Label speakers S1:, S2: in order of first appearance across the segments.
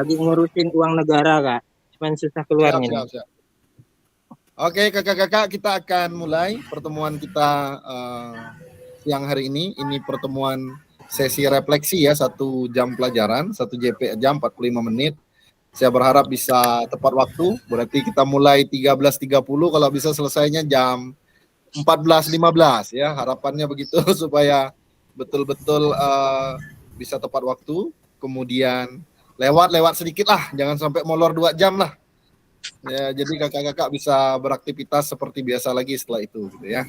S1: Lagi ngurusin uang negara, Kak. Cuman susah
S2: Siap,
S1: keluarnya nih.
S2: siap, siap. Oke, kakak-kakak, kita akan mulai pertemuan kita siang hari ini. Ini pertemuan sesi refleksi ya, 1 jam pelajaran, 1 jam 45 menit. Saya berharap bisa tepat waktu, berarti kita mulai 13.30, kalau bisa selesainya jam 14.15 ya, harapannya begitu supaya betul-betul bisa tepat waktu. Kemudian lewat sedikit lah, jangan sampai molor 2 jam lah. Ya, jadi kakak-kakak bisa beraktivitas seperti biasa lagi setelah itu gitu ya.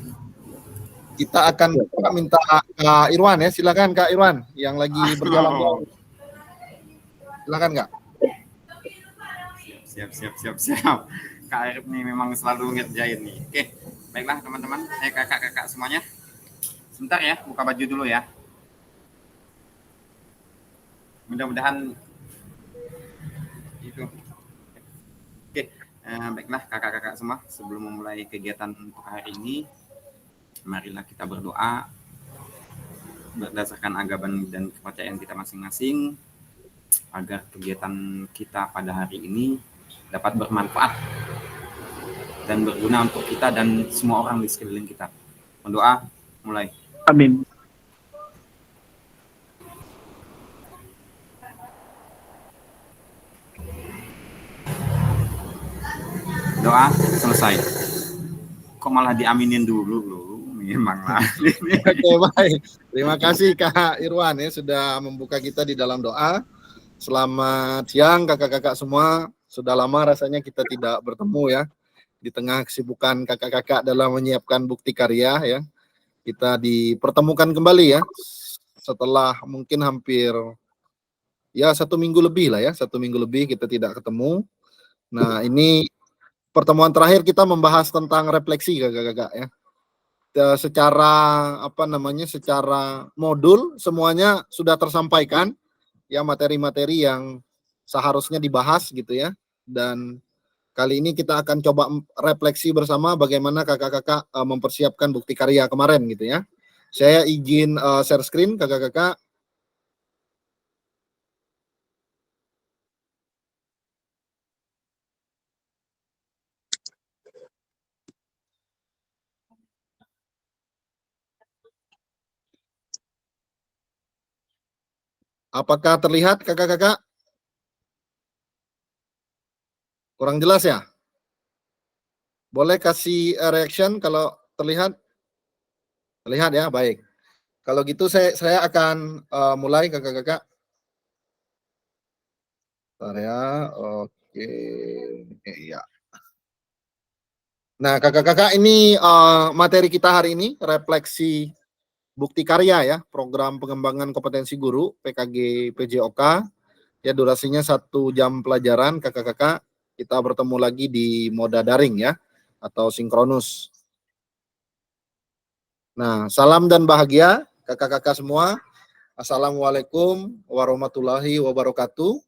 S2: Kita akan minta Kak Irwan ya, silakan Kak Irwan yang lagi berjalan. Silakan Kak.
S3: Siap. Kak Arif nih memang selalu ngerjain nih. Oke, baiklah teman-teman, kakak-kakak semuanya. Sebentar ya, buka baju dulu ya. Mudah-mudahan itu. Oke, baiklah kakak-kakak semua, sebelum memulai kegiatan untuk hari ini, marilah kita berdoa berdasarkan agama dan kepercayaan kita masing-masing agar kegiatan kita pada hari ini dapat bermanfaat dan berguna untuk kita dan semua orang di sekeliling kita. Mendoa, mulai.
S4: Amin.
S3: Doa selesai. Kok malah diaminin dulu loh? Memang lah.
S2: Oke, baik. Terima kasih Kak Irwan ya sudah membuka kita di dalam doa. Selamat siang kakak-kakak semua. Sudah lama rasanya kita tidak bertemu ya. Di tengah kesibukan kakak-kakak dalam menyiapkan bukti karya ya. Kita dipertemukan kembali ya. Setelah mungkin hampir ya 1 minggu lebih lah ya. 1 minggu lebih kita tidak ketemu. Nah, ini pertemuan terakhir kita membahas tentang refleksi kakak-kakak ya. Secara secara modul semuanya sudah tersampaikan ya, materi-materi yang seharusnya dibahas gitu ya. Dan kali ini kita akan coba refleksi bersama bagaimana kakak-kakak mempersiapkan bukti karya kemarin gitu ya. Saya izin share screen kakak-kakak. Apakah terlihat kakak-kakak? Kurang jelas ya? Boleh kasih reaction kalau terlihat? Terlihat ya, baik. Kalau gitu saya akan mulai kakak-kakak. Bentar ya, oke. Iya. Nah, kakak-kakak, ini materi kita hari ini, refleksi bukti karya ya, program pengembangan kompetensi guru, PKG PJOK. Ya, durasinya 1 jam pelajaran, kakak-kakak. Kita bertemu lagi di moda daring ya, atau sinkronus. Nah, salam dan bahagia, kakak-kakak semua. Assalamualaikum warahmatullahi wabarakatuh.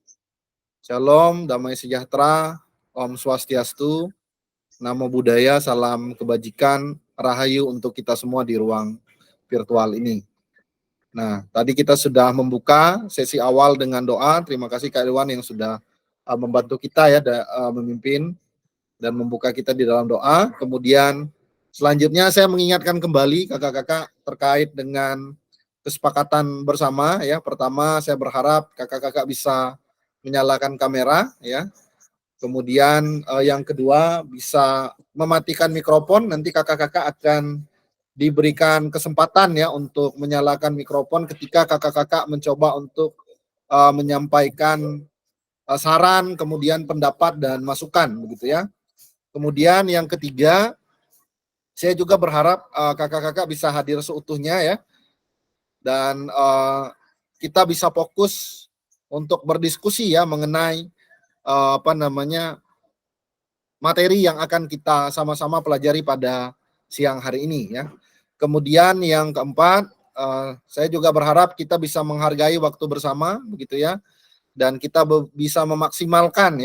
S2: Shalom, damai sejahtera, Om Swastiastu, Namo Buddhaya, salam kebajikan, rahayu untuk kita semua di ruang virtual ini. Nah, tadi kita sudah membuka sesi awal dengan doa. Terima kasih Kak Irwan yang sudah membantu kita ya, memimpin dan membuka kita di dalam doa. Kemudian selanjutnya saya mengingatkan kembali kakak-kakak terkait dengan kesepakatan bersama ya. Pertama, saya berharap kakak-kakak bisa menyalakan kamera ya. Kemudian yang kedua bisa mematikan mikrofon. Nanti kakak-kakak akan diberikan kesempatan ya untuk menyalakan mikrofon ketika kakak-kakak mencoba untuk menyampaikan saran, kemudian pendapat dan masukan begitu ya. Kemudian yang ketiga, saya juga berharap kakak-kakak bisa hadir seutuhnya ya, dan kita bisa fokus untuk berdiskusi ya mengenai materi yang akan kita sama-sama pelajari pada siang hari ini ya. Kemudian yang keempat, saya juga berharap kita bisa menghargai waktu bersama begitu ya, dan kita bisa memaksimalkan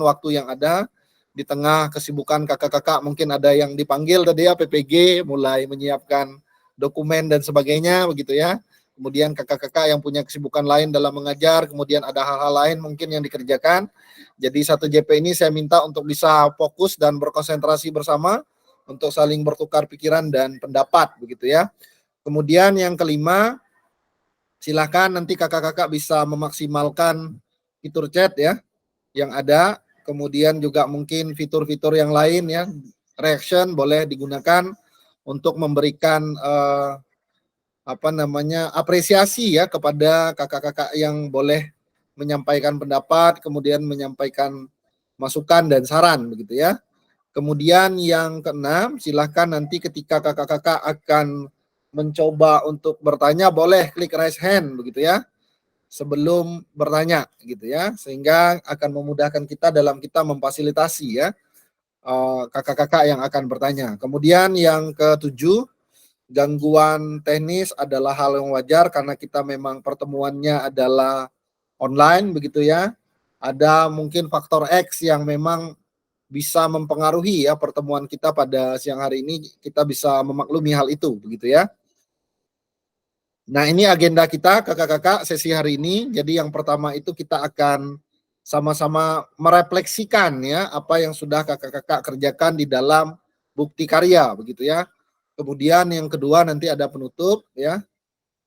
S2: waktu yang ada di tengah kesibukan kakak-kakak. Mungkin ada yang dipanggil tadi ya, PPG mulai menyiapkan dokumen dan sebagainya begitu ya. kemudian kakak-kakak yang punya kesibukan lain dalam mengajar, kemudian ada hal-hal lain mungkin yang dikerjakan. Jadi 1JP ini saya minta untuk bisa fokus dan berkonsentrasi bersama untuk saling bertukar pikiran dan pendapat begitu ya. Kemudian yang kelima, silakan nanti kakak-kakak bisa memaksimalkan fitur chat ya yang ada, kemudian juga mungkin fitur-fitur yang lain ya, reaction boleh digunakan untuk memberikan apresiasi ya kepada kakak-kakak yang boleh menyampaikan pendapat, kemudian menyampaikan masukan dan saran begitu ya. Kemudian yang keenam, silahkan nanti ketika kakak-kakak akan mencoba untuk bertanya, boleh klik raise hand begitu ya, sebelum bertanya gitu ya, sehingga akan memudahkan kita dalam kita memfasilitasi ya kakak-kakak yang akan bertanya. Kemudian yang ketujuh, gangguan teknis adalah hal yang wajar karena kita memang pertemuannya adalah online begitu ya. Ada mungkin faktor X yang memang bisa mempengaruhi ya pertemuan kita pada siang hari ini, kita bisa memaklumi hal itu begitu ya. Nah, ini agenda kita kakak-kakak sesi hari ini. Jadi yang pertama itu kita akan sama-sama merefleksikan ya apa yang sudah kakak-kakak kerjakan di dalam bukti karya begitu ya. Kemudian yang kedua nanti ada penutup ya.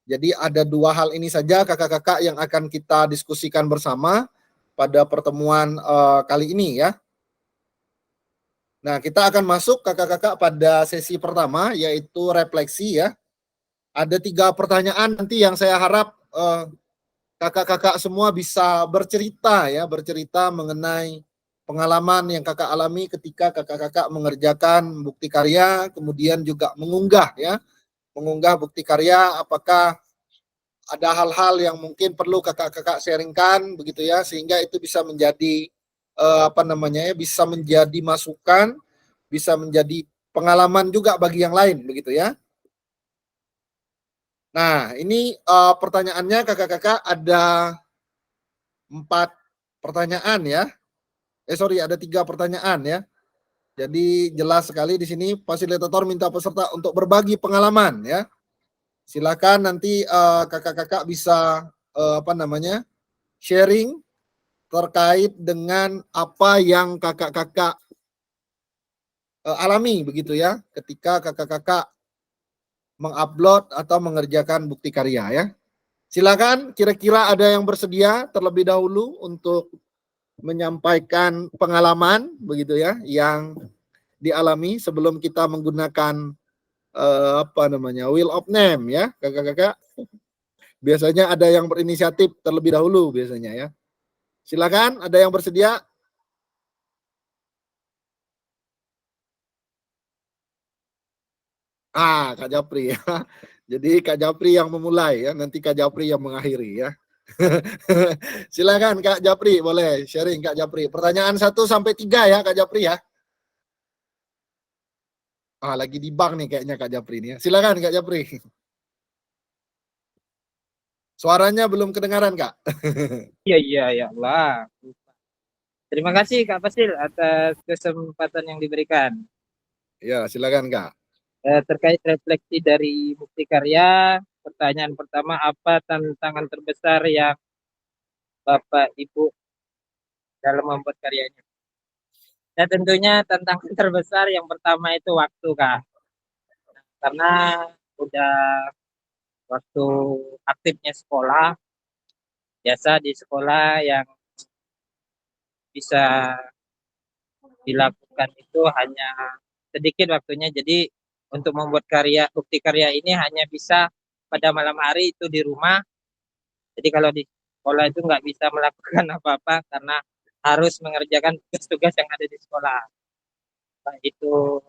S2: Jadi ada dua hal ini saja kakak-kakak yang akan kita diskusikan bersama pada pertemuan kali ini ya. Nah, kita akan masuk kakak-kakak pada sesi pertama yaitu refleksi ya. Ada 3 pertanyaan nanti yang saya harap kakak-kakak semua bisa bercerita ya, bercerita mengenai pengalaman yang kakak alami ketika kakak-kakak mengerjakan bukti karya, kemudian juga mengunggah ya, mengunggah bukti karya, apakah ada hal-hal yang mungkin perlu kakak-kakak sharingkan begitu ya, sehingga itu bisa menjadi bisa menjadi masukan, bisa menjadi pengalaman juga bagi yang lain begitu ya. Nah, ini pertanyaannya kakak-kakak ada 4 pertanyaan ya. Ada 3 pertanyaan ya. Jadi jelas sekali di sini fasilitator minta peserta untuk berbagi pengalaman ya. Silakan nanti kakak-kakak bisa sharing terkait dengan apa yang kakak-kakak alami begitu ya ketika kakak-kakak mengupload atau mengerjakan bukti karya ya. Silakan, kira-kira ada yang bersedia terlebih dahulu untuk menyampaikan pengalaman begitu ya yang dialami sebelum kita menggunakan wheel of name ya kakak-kakak. Biasanya ada yang berinisiatif terlebih dahulu biasanya ya. Silakan, ada yang bersedia? Kak Japri ya. Jadi Kak Japri yang memulai ya, nanti Kak Japri yang mengakhiri ya. Silakan Kak Japri, boleh sharing Kak Japri. Pertanyaan 1 sampai 3 ya Kak Japri ya. Lagi di bank nih kayaknya Kak Japri nih ya. Silakan Kak Japri. Suaranya belum kedengaran Kak.
S1: Iya, ya Allah. Terima kasih Kak Fasil atas kesempatan yang diberikan.
S2: Ya, silakan Kak.
S1: Terkait refleksi dari bukti karya, pertanyaan pertama, apa tantangan terbesar yang Bapak Ibu dalam membuat karyanya? Dan tentunya tantangan terbesar yang pertama itu waktu Kak. Karena udah waktu aktifnya sekolah, biasa di sekolah yang bisa dilakukan itu hanya sedikit waktunya. Jadi untuk membuat bukti karya ini hanya bisa pada malam hari itu di rumah. Jadi kalau di sekolah itu nggak bisa melakukan apa-apa karena harus mengerjakan tugas-tugas yang ada di sekolah. Baik itu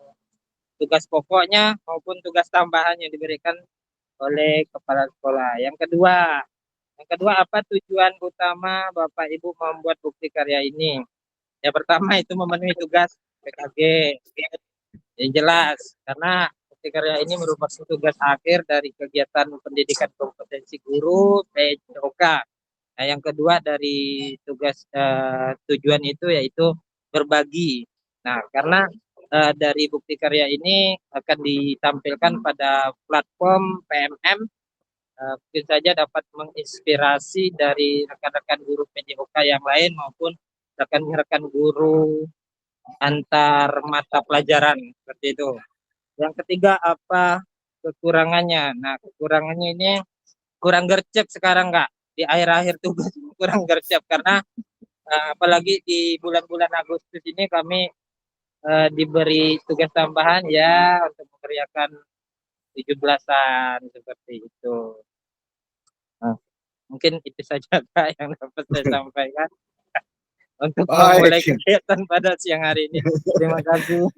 S1: tugas pokoknya maupun tugas tambahan yang diberikan oleh kepala sekolah. Yang kedua apa tujuan utama Bapak Ibu membuat bukti karya ini? Yang pertama itu memenuhi tugas PKG. Yang jelas, karena bukti karya ini merupakan tugas akhir dari kegiatan pendidikan kompetensi guru PJOK. Nah, yang kedua dari tujuan itu yaitu berbagi. Nah, karena dari bukti karya ini akan ditampilkan pada platform PMM mungkin saja dapat menginspirasi dari rekan-rekan guru PJOK yang lain maupun rekan-rekan guru antar mata pelajaran seperti itu. Yang ketiga apa kekurangannya? Nah, kekurangannya ini kurang gercep sekarang Kak. Di akhir-akhir tugas kurang gercep karena apalagi di bulan-bulan Agustus ini kami diberi tugas tambahan ya untuk mengerjakan 17-an seperti itu. Nah, mungkin itu saja Kak yang dapat saya sampaikan untuk memulai
S2: Baik.
S1: kegiatan pada siang hari ini. Terima kasih.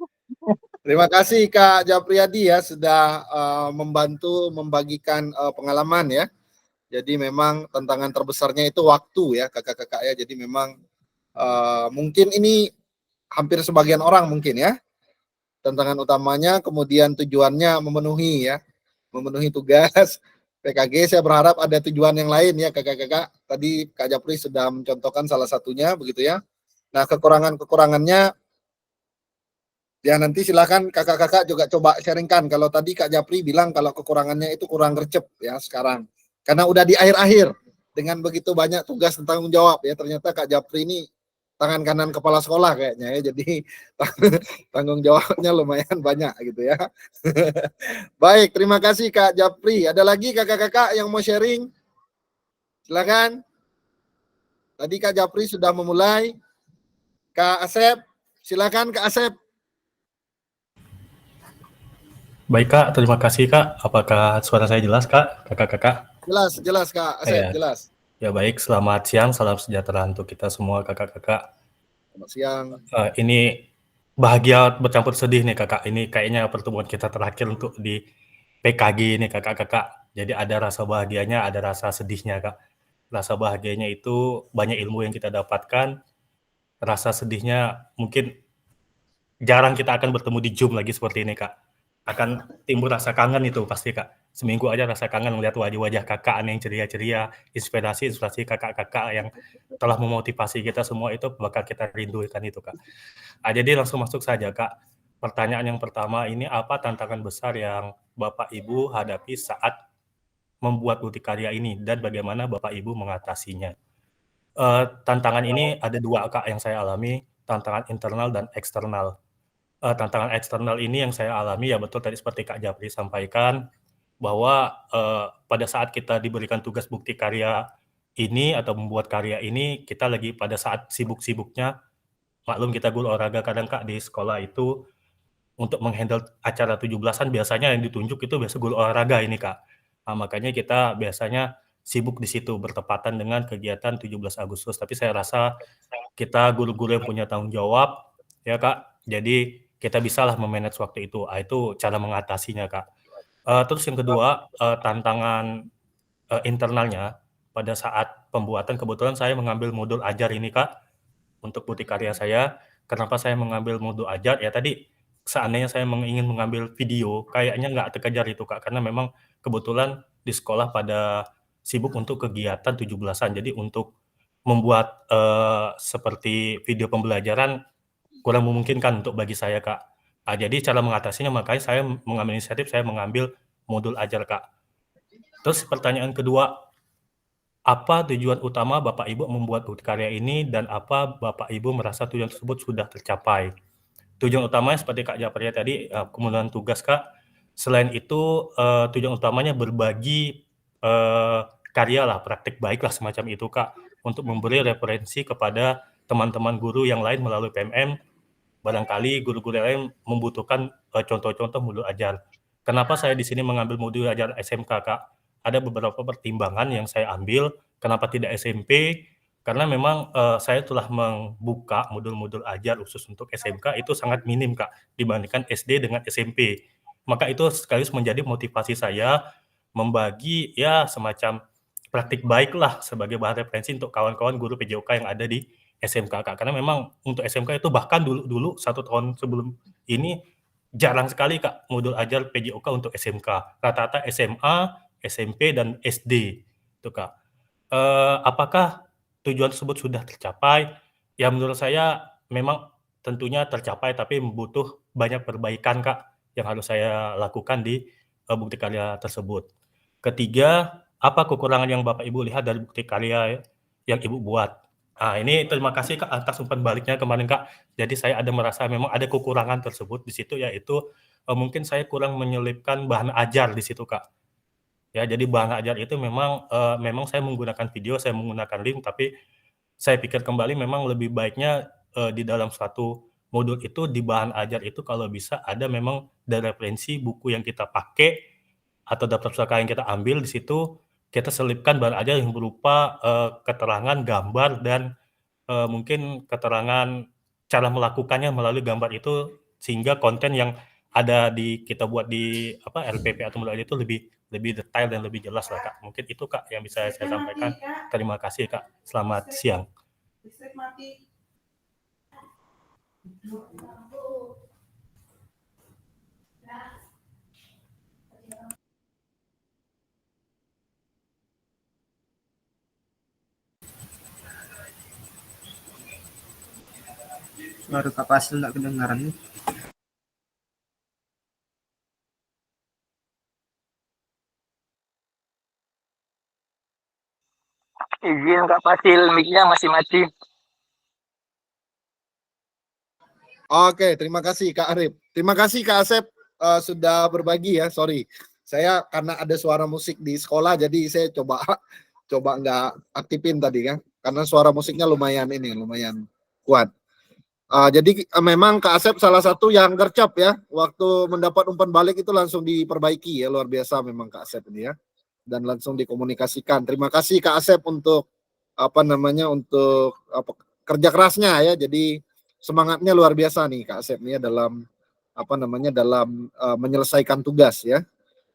S2: Terima kasih Kak Japriyadi ya sudah membantu membagikan pengalaman ya. Jadi memang tantangan terbesarnya itu waktu ya kakak-kakak ya. Jadi memang mungkin ini hampir sebagian orang mungkin ya. Tantangan utamanya kemudian tujuannya memenuhi ya. Memenuhi tugas PKG. Saya berharap ada tujuan yang lain ya kakak-kakak. Tadi Kak Japri sudah mencontohkan salah satunya begitu ya. Nah, kekurangannya ya nanti silakan kakak-kakak juga coba sharingkan. Kalau tadi Kak Japri bilang kalau kekurangannya itu kurang gercep ya sekarang. Karena udah di akhir-akhir dengan begitu banyak tugas dan tanggung jawab ya. Ternyata Kak Japri ini tangan kanan kepala sekolah kayaknya ya. Jadi tanggung jawabnya lumayan banyak gitu ya. Baik, terima kasih Kak Japri. Ada lagi kakak-kakak yang mau sharing? Silakan. Tadi Kak Japri sudah memulai. Kak Asep, silakan Kak Asep.
S4: Baik Kak, terima kasih Kak. Apakah suara saya jelas Kak, kakak-kakak?
S2: Jelas Kak Asep, jelas.
S4: Ya baik, selamat siang, salam sejahtera untuk kita semua kakak-kakak.
S2: Selamat siang.
S4: Ini bahagia bercampur sedih nih kakak. Ini kayaknya pertemuan kita terakhir untuk di PKG ini kakak-kakak. Jadi ada rasa bahagianya, ada rasa sedihnya Kak. Rasa bahagianya itu banyak ilmu yang kita dapatkan. Rasa sedihnya mungkin jarang kita akan bertemu di Zoom lagi seperti ini Kak. Akan timbul rasa kangen itu pasti Kak. Seminggu aja rasa kangen melihat wajah-wajah kakak yang ceria-ceria, inspirasi kakak-kakak yang telah memotivasi kita semua itu bakal kita rindukan itu Kak. Jadi langsung masuk saja Kak. Pertanyaan yang pertama ini apa tantangan besar yang Bapak Ibu hadapi saat membuat multikarya ini dan bagaimana Bapak Ibu mengatasinya? Tantangan ini ada dua Kak yang saya alami, tantangan internal dan eksternal. Tantangan eksternal ini yang saya alami ya betul tadi seperti Kak Japri sampaikan bahwa pada saat kita diberikan tugas bukti karya ini atau membuat karya ini kita lagi pada saat sibuk-sibuknya, maklum kita guru olahraga kadang Kak di sekolah itu untuk menghandle acara 17-an biasanya yang ditunjuk itu biasa guru olahraga ini Kak. Makanya kita biasanya sibuk di situ bertepatan dengan kegiatan 17 Agustus. Tapi saya rasa kita guru-guru yang punya tanggung jawab ya Kak. Jadi kita bisalah memanage waktu itu. Itu cara mengatasinya Kak. Terus yang kedua tantangan internalnya pada saat pembuatan kebetulan saya mengambil modul ajar ini Kak untuk bukti karya saya. Kenapa saya mengambil modul ajar ya tadi seandainya saya ingin mengambil video kayaknya nggak terkejar itu Kak karena memang kebetulan di sekolah pada sibuk untuk kegiatan 17-an. Jadi untuk membuat seperti video pembelajaran kurang memungkinkan untuk bagi saya Kak. Jadi cara mengatasinya makanya saya mengambil inisiatif, saya mengambil modul ajar Kak. Terus pertanyaan kedua, apa tujuan utama Bapak Ibu membuat bukti karya ini dan apa Bapak Ibu merasa tujuan tersebut sudah tercapai? Tujuan utamanya seperti Kak Japri tadi, kemudian tugas Kak. Selain itu tujuan utamanya berbagi karya lah, praktik baik lah semacam itu Kak, untuk memberi referensi kepada teman-teman guru yang lain melalui PMM. Barangkali guru-guru yang lain membutuhkan contoh-contoh modul ajar. Kenapa saya di sini mengambil modul ajar SMK, Kak? Ada beberapa pertimbangan yang saya ambil. Kenapa tidak SMP? Karena memang saya telah membuka modul-modul ajar khusus untuk SMK itu sangat minim, Kak, dibandingkan SD dengan SMP. Maka itu sekaligus menjadi motivasi saya membagi ya semacam praktik baik lah sebagai bahan referensi untuk kawan-kawan guru PJOK yang ada di SMK Kak. Karena memang untuk SMK itu bahkan dulu 1 tahun sebelum ini jarang sekali Kak modul ajar PJOK untuk SMK. Rata-rata SMA, SMP dan SD itu Kak. Apakah tujuan tersebut sudah tercapai? Ya menurut saya memang tentunya tercapai tapi butuh banyak perbaikan Kak yang harus saya lakukan di bukti karya tersebut. Ketiga, apa kekurangan yang Bapak Ibu lihat dari bukti karya yang Ibu buat. Nah, ini terima kasih Kak atas umpan baliknya kemarin Kak. Jadi saya ada merasa memang ada kekurangan tersebut di situ, yaitu mungkin saya kurang menyelipkan bahan ajar di situ Kak. Ya, jadi bahan ajar itu memang saya menggunakan video, saya menggunakan link, tapi saya pikir kembali memang lebih baiknya di dalam suatu modul itu di bahan ajar itu kalau bisa ada memang dari referensi buku yang kita pakai atau daftar pustaka yang kita ambil di situ kita selipkan bahan ajar yang berupa keterangan gambar dan mungkin keterangan cara melakukannya melalui gambar itu sehingga konten yang ada di kita buat di LPP atau modul itu lebih detail dan lebih jelas lah Kak. Mungkin itu Kak yang bisa saya sampaikan. Terima kasih Kak. Selamat siang.
S5: Suara Kak Fasil nggak kedengaran nih.
S6: Izin Kak Fasil, mic-nya masih mati.
S2: Oke, terima kasih Kak Arif. Terima kasih Kak Asep sudah berbagi ya. Sorry, saya karena ada suara musik di sekolah, jadi saya coba nggak aktifin tadi kan, karena suara musiknya lumayan kuat. Jadi memang Kak Asep salah satu yang gercep ya, waktu mendapat umpan balik itu langsung diperbaiki ya, luar biasa memang Kak Asep ini ya, dan langsung dikomunikasikan. Terima kasih Kak Asep untuk untuk kerja kerasnya ya, jadi semangatnya luar biasa nih Kak Asep nih ya dalam menyelesaikan tugas ya.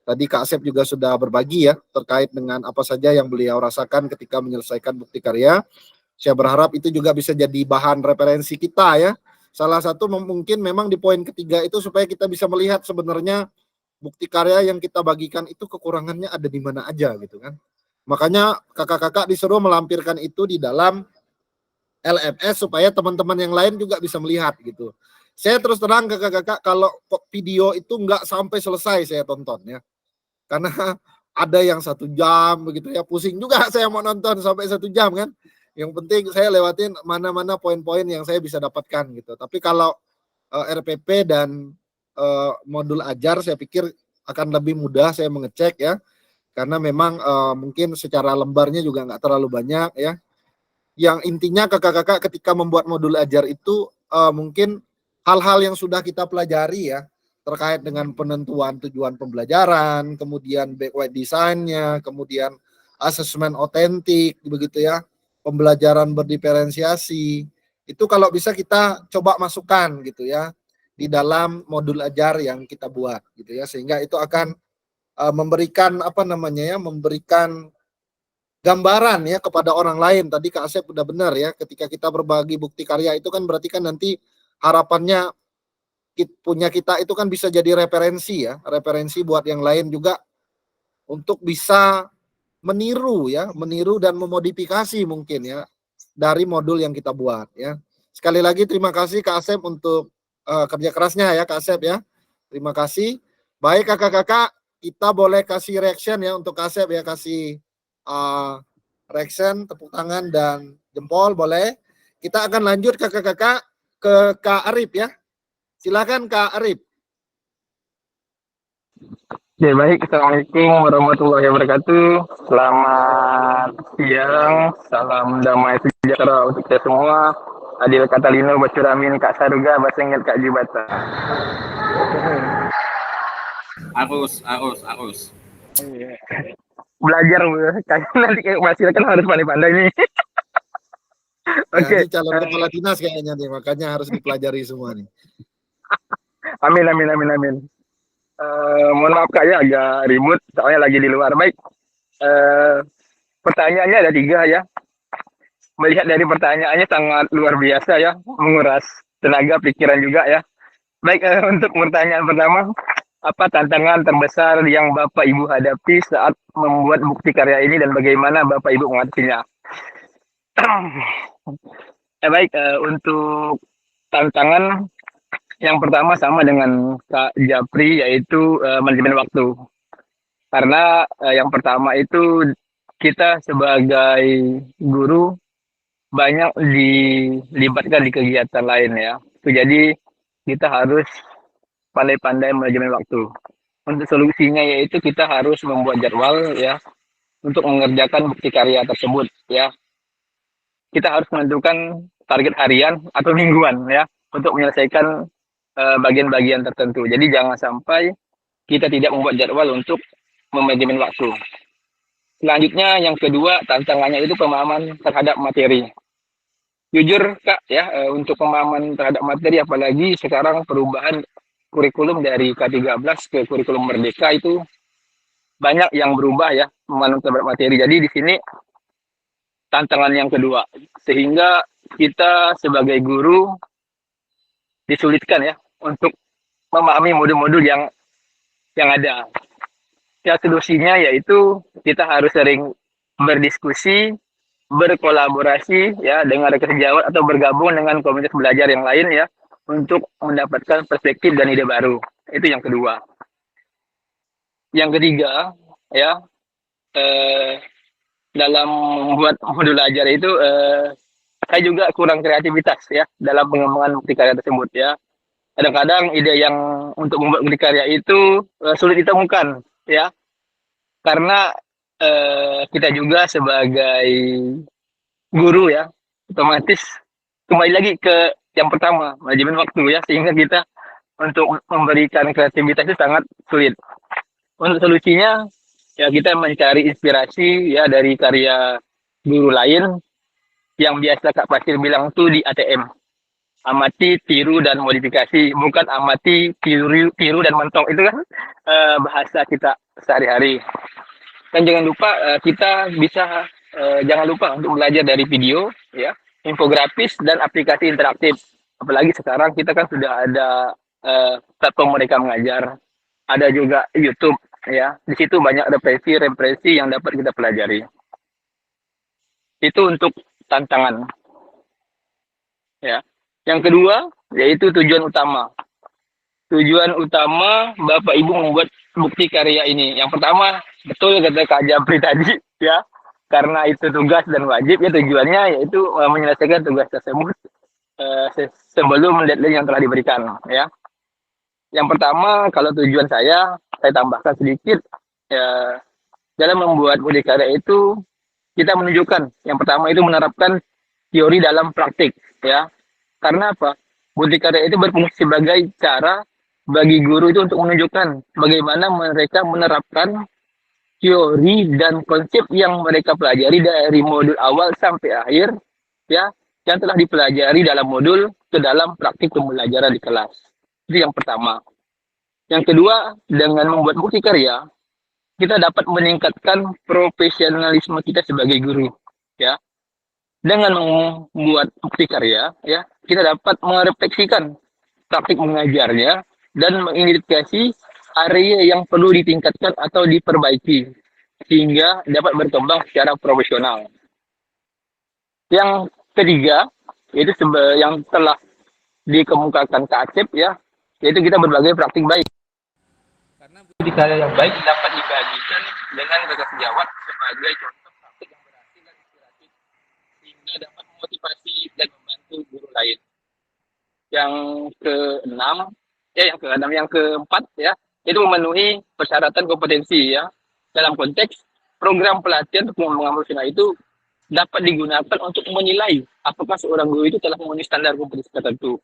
S2: Tadi Kak Asep juga sudah berbagi ya terkait dengan apa saja yang beliau rasakan ketika menyelesaikan bukti karya. Saya berharap itu juga bisa jadi bahan referensi kita ya. Salah satu mungkin memang di poin ketiga itu supaya kita bisa melihat sebenarnya bukti karya yang kita bagikan itu kekurangannya ada di mana aja gitu kan. Makanya kakak-kakak disuruh melampirkan itu di dalam LMS supaya teman-teman yang lain juga bisa melihat gitu. Saya terus terang kakak-kakak kalau video itu nggak sampai selesai saya tonton ya. Karena ada yang 1 jam begitu ya, pusing juga saya mau nonton sampai 1 jam kan. Yang penting saya lewatin mana-mana poin-poin yang saya bisa dapatkan gitu. Tapi kalau RPP dan modul ajar saya pikir akan lebih mudah saya mengecek ya. Karena memang mungkin secara lembarnya juga nggak terlalu banyak ya. Yang intinya kakak-kakak ketika membuat modul ajar itu mungkin hal-hal yang sudah kita pelajari ya, terkait dengan penentuan tujuan pembelajaran, kemudian backward design-nya, kemudian asesmen otentik begitu ya, pembelajaran berdiferensiasi, itu kalau bisa kita coba masukkan gitu ya di dalam modul ajar yang kita buat gitu ya, sehingga itu akan memberikan memberikan gambaran ya kepada orang lain. Tadi Kak Asep udah benar ya, ketika kita berbagi bukti karya itu kan berarti kan nanti harapannya punya kita itu kan bisa jadi referensi ya, referensi buat yang lain juga untuk bisa meniru dan memodifikasi mungkin ya dari modul yang kita buat ya. Sekali lagi terima kasih Kak Asep untuk kerja kerasnya ya Kak Asep ya. Terima kasih. Baik kakak-kakak, kita boleh kasih reaction ya untuk Kak Asep ya, kasih reaction, tepuk tangan dan jempol boleh. Kita akan lanjut kakak-kakak ke Kak Arif ya. Silakan Kak Arif.
S6: Oke, baik. Assalamualaikum warahmatullahi wabarakatuh. Selamat siang. Salam damai sejahtera untuk kita semua. Adil Katalino, Bacuramin, Kak Saruga, Basengit, Kak Jibata.
S3: Arus.
S6: Belajar, nanti kayak masih kan harus pandai-pandai nih.
S2: Oke. Ini calon kepala dinas kayaknya nih, makanya harus dipelajari semua nih.
S6: Amin. Mohon maaf Kak ya, agak ribut soalnya lagi di luar. Baik, pertanyaannya ada 3 ya. Melihat dari pertanyaannya sangat luar biasa ya, menguras tenaga pikiran juga ya. Baik, untuk pertanyaan pertama, apa tantangan terbesar yang Bapak Ibu hadapi saat membuat bukti karya ini dan bagaimana Bapak Ibu mengatasinya? Baik, untuk tantangan yang pertama sama dengan Kak Japri, yaitu manajemen waktu. Karena yang pertama itu kita sebagai guru banyak dilibatkan di kegiatan lain ya. Jadi kita harus pandai-pandai manajemen waktu. Untuk solusinya yaitu kita harus membuat jadwal ya untuk mengerjakan bukti karya tersebut ya. Kita harus menentukan target harian atau mingguan ya untuk menyelesaikan bagian-bagian tertentu. Jadi jangan sampai kita tidak membuat jadwal untuk memanajemen waktu. Selanjutnya yang kedua tantangannya itu pemahaman terhadap materi. Jujur Kak ya, untuk pemahaman terhadap materi apalagi sekarang perubahan kurikulum dari K13 ke kurikulum Merdeka itu banyak yang berubah ya pemahaman terhadap materi. Jadi di sini tantangan yang kedua sehingga kita sebagai guru disulitkan ya untuk memahami modul-modul yang ada. Ya solusinya yaitu kita harus sering berdiskusi, berkolaborasi ya dengan rekan sejawat atau bergabung dengan komunitas belajar yang lain ya untuk mendapatkan perspektif dan ide baru. Itu yang kedua. Yang ketiga ya dalam membuat modul belajar itu saya juga kurang kreativitas ya dalam pengembangan bukti karya tersebut ya. Kadang-kadang ide yang untuk membuat bukti karya itu sulit ditemukan ya. Karena kita juga sebagai guru ya, otomatis kembali lagi ke yang pertama, manajemen waktu ya, sehingga kita untuk memberikan kreativitas itu sangat sulit. Untuk solusinya, ya kita mencari inspirasi ya dari karya guru lain yang biasa Kak Pasir bilang tuh di ATM. Amati, tiru, dan modifikasi. Bukan amati, tiru dan mentok. Itu kan bahasa kita sehari-hari. Dan jangan lupa kita bisa jangan lupa untuk belajar dari video ya, infografis dan aplikasi interaktif. Apalagi sekarang kita kan sudah ada platform Merdeka Mengajar, ada juga YouTube ya. Di situ banyak referensi yang dapat kita pelajari. Itu untuk tantangan. Ya. Yang kedua yaitu tujuan utama. Tujuan utama Bapak Ibu membuat bukti karya ini. Yang pertama, betul kata Kak Japri tadi ya, karena itu tugas dan wajib ya, tujuannya yaitu menyelesaikan tugas tersebut sebelum deadline yang telah diberikan ya. Yang pertama, kalau tujuan saya tambahkan sedikit ya, dalam membuat bukti karya itu kita menunjukkan yang pertama itu menerapkan teori dalam praktik ya. Karena apa? Bukti karya itu berfungsi sebagai cara bagi guru itu untuk menunjukkan bagaimana mereka menerapkan teori dan konsep yang mereka pelajari dari modul awal sampai akhir ya, yang telah dipelajari dalam modul ke dalam praktik pembelajaran di kelas. Itu yang pertama. Yang kedua, dengan membuat bukti karya kita dapat meningkatkan profesionalisme kita sebagai guru ya. Dengan membuat bukti karya ya, kita dapat merefleksikan praktik mengajarnya dan mengidentifikasi area yang perlu ditingkatkan atau diperbaiki sehingga dapat berkembang secara profesional. Yang ketiga, yaitu yang telah dikemukakan Kak Acep ya, yaitu kita berbagai praktik baik. Karena bukti karya yang baik dapat dibagikan dengan rekan sejawat sebagai contoh praktik yang berhasil dan inspiratif sehingga dapat memotivasi dan membantu guru lain. Yang keempat ya, itu memenuhi persyaratan kompetensi ya. Dalam konteks program pelatihan untuk pengembangan profesional itu dapat digunakan untuk menilai apakah seorang guru itu telah memenuhi standar kompetensi tertentu.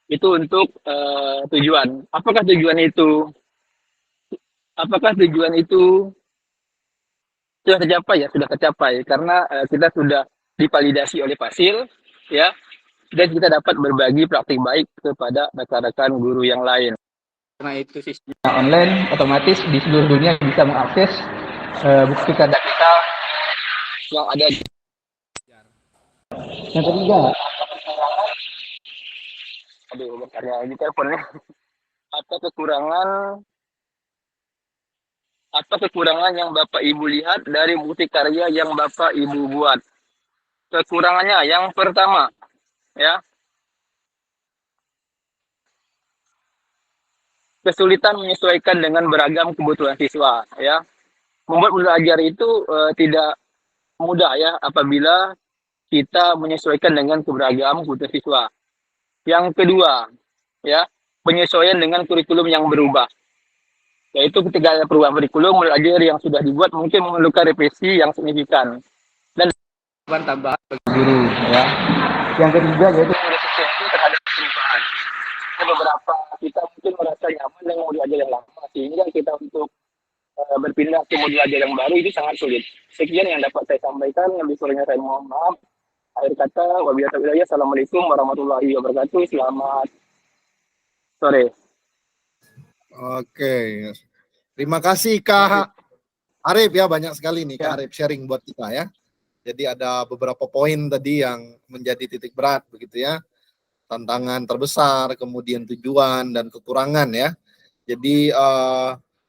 S6: Itu untuk tujuan. Apakah tujuan itu sudah tercapai ya? Sudah tercapai karena kita sudah divalidasi oleh Fasil ya, dan kita dapat berbagi praktik baik kepada rekan-rekan guru yang lain. Karena itu sistemnya online, otomatis di seluruh dunia bisa mengakses bukti karya kita yang ada. Yang ketiga, berkarya lagi teleponnya. Apa kekurangan yang Bapak Ibu lihat dari bukti karya yang Bapak Ibu buat? Kekurangannya yang pertama ya, kesulitan menyesuaikan dengan beragam kebutuhan siswa ya. membuat belajar itu tidak mudah ya apabila kita menyesuaikan dengan keberagaman kebutuhan siswa. Yang kedua, ya, penyesuaian dengan kurikulum yang berubah. Yaitu ketika ada perubahan kurikulum, belajar yang sudah dibuat mungkin memerlukan revisi yang signifikan dan tambahan bagi guru, ya. Yang ketiga yaitu resistensi terhadap perubahan. Beberapa kita mungkin merasa nyaman dengan modul ajar yang lama, sehingga kita untuk berpindah ke modul ajar yang baru itu sangat sulit. Sekian yang dapat saya sampaikan. Lebih kurangnya saya mohon maaf. Akhir kata, wabillahi taufiq. Assalamualaikum warahmatullahi wabarakatuh. Selamat sore.
S2: Oke. Terima kasih Kak Arif ya, banyak sekali nih Kak Arif sharing buat kita ya. Jadi ada beberapa poin tadi yang menjadi titik berat begitu ya. Tantangan terbesar, kemudian tujuan dan kekurangan ya. Jadi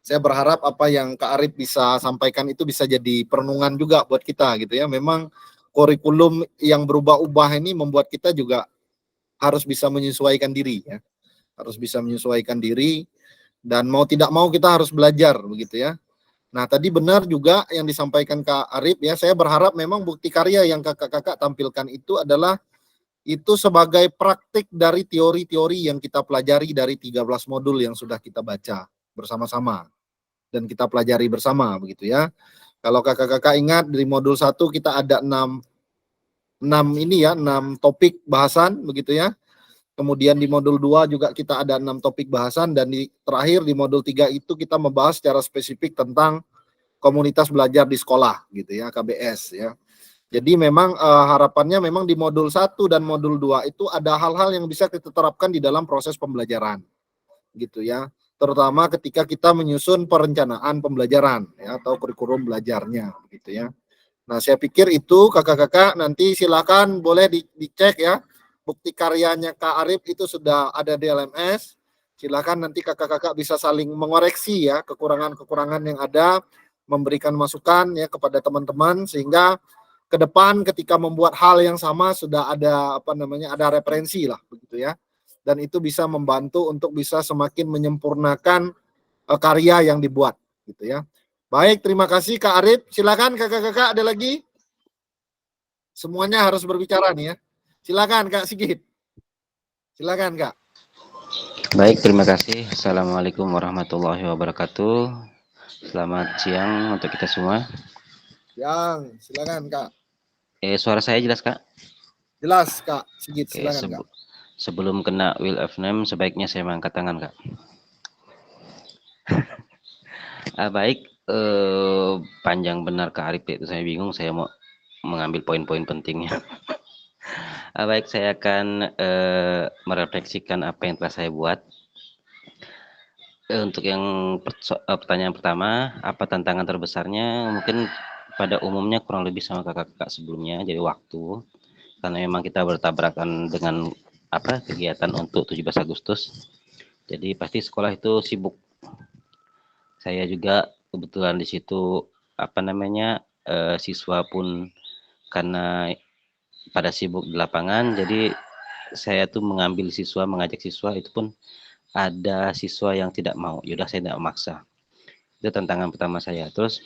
S2: saya berharap apa yang Kak Arif bisa sampaikan itu bisa jadi perenungan juga buat kita gitu ya. Memang kurikulum yang berubah-ubah ini membuat kita juga harus bisa menyesuaikan diri ya. Harus bisa menyesuaikan diri dan mau tidak mau kita harus belajar begitu ya. Nah, tadi benar juga yang disampaikan Kak Arif ya. Saya berharap memang bukti karya yang kakak-kakak tampilkan itu adalah itu sebagai praktik dari teori-teori yang kita pelajari dari 13 modul yang sudah kita baca bersama-sama dan kita pelajari bersama begitu ya. Kalau kakak-kakak ingat dari modul 1 kita ada 6 topik bahasan begitu ya. Kemudian di modul 2 juga kita ada 6 topik bahasan dan terakhir di modul 3 itu kita membahas secara spesifik tentang komunitas belajar di sekolah gitu ya, KBS ya. Jadi memang harapannya memang di modul 1 dan modul 2 itu ada hal-hal yang bisa kita terapkan di dalam proses pembelajaran gitu ya. Terutama ketika kita menyusun perencanaan pembelajaran ya atau kurikulum belajarnya gitu ya. Nah, saya pikir itu kakak-kakak nanti silakan boleh dicek ya. Bukti karyanya Kak Arif itu sudah ada di LMS. Silakan nanti kakak-kakak bisa saling mengoreksi ya kekurangan-kekurangan yang ada, memberikan masukan ya kepada teman-teman sehingga ke depan ketika membuat hal yang sama sudah ada ada referensi lah begitu ya. Dan itu bisa membantu untuk bisa semakin menyempurnakan karya yang dibuat gitu ya. Baik, terima kasih Kak Arif. Silakan kakak-kakak ada lagi? Semuanya harus berbicara nih ya. Silakan Kak Sigit. Silakan Kak.
S7: Baik, terima kasih. Assalamualaikum warahmatullahi wabarakatuh. Selamat siang untuk kita semua.
S2: Silakan Kak.
S7: Suara saya jelas Kak?
S2: Jelas Kak Sigit, silakan Kak.
S7: Sebelum kena wheel of name, sebaiknya saya mengangkat tangan Kak. Baik, panjang benar Kak Arif itu saya bingung, saya mau mengambil poin-poin pentingnya. Baik, saya akan merefleksikan apa yang telah saya buat. Untuk yang pertanyaan pertama, apa tantangan terbesarnya? Mungkin pada umumnya kurang lebih sama kakak-kakak sebelumnya, jadi waktu. Karena memang kita bertabrakan dengan kegiatan untuk 17 Agustus. Jadi pasti sekolah itu sibuk. Saya juga kebetulan di situ siswa pun karena pada sibuk di lapangan, jadi saya tuh mengajak siswa itu pun ada siswa yang tidak mau, yaudah saya tidak memaksa. Itu tantangan pertama saya. Terus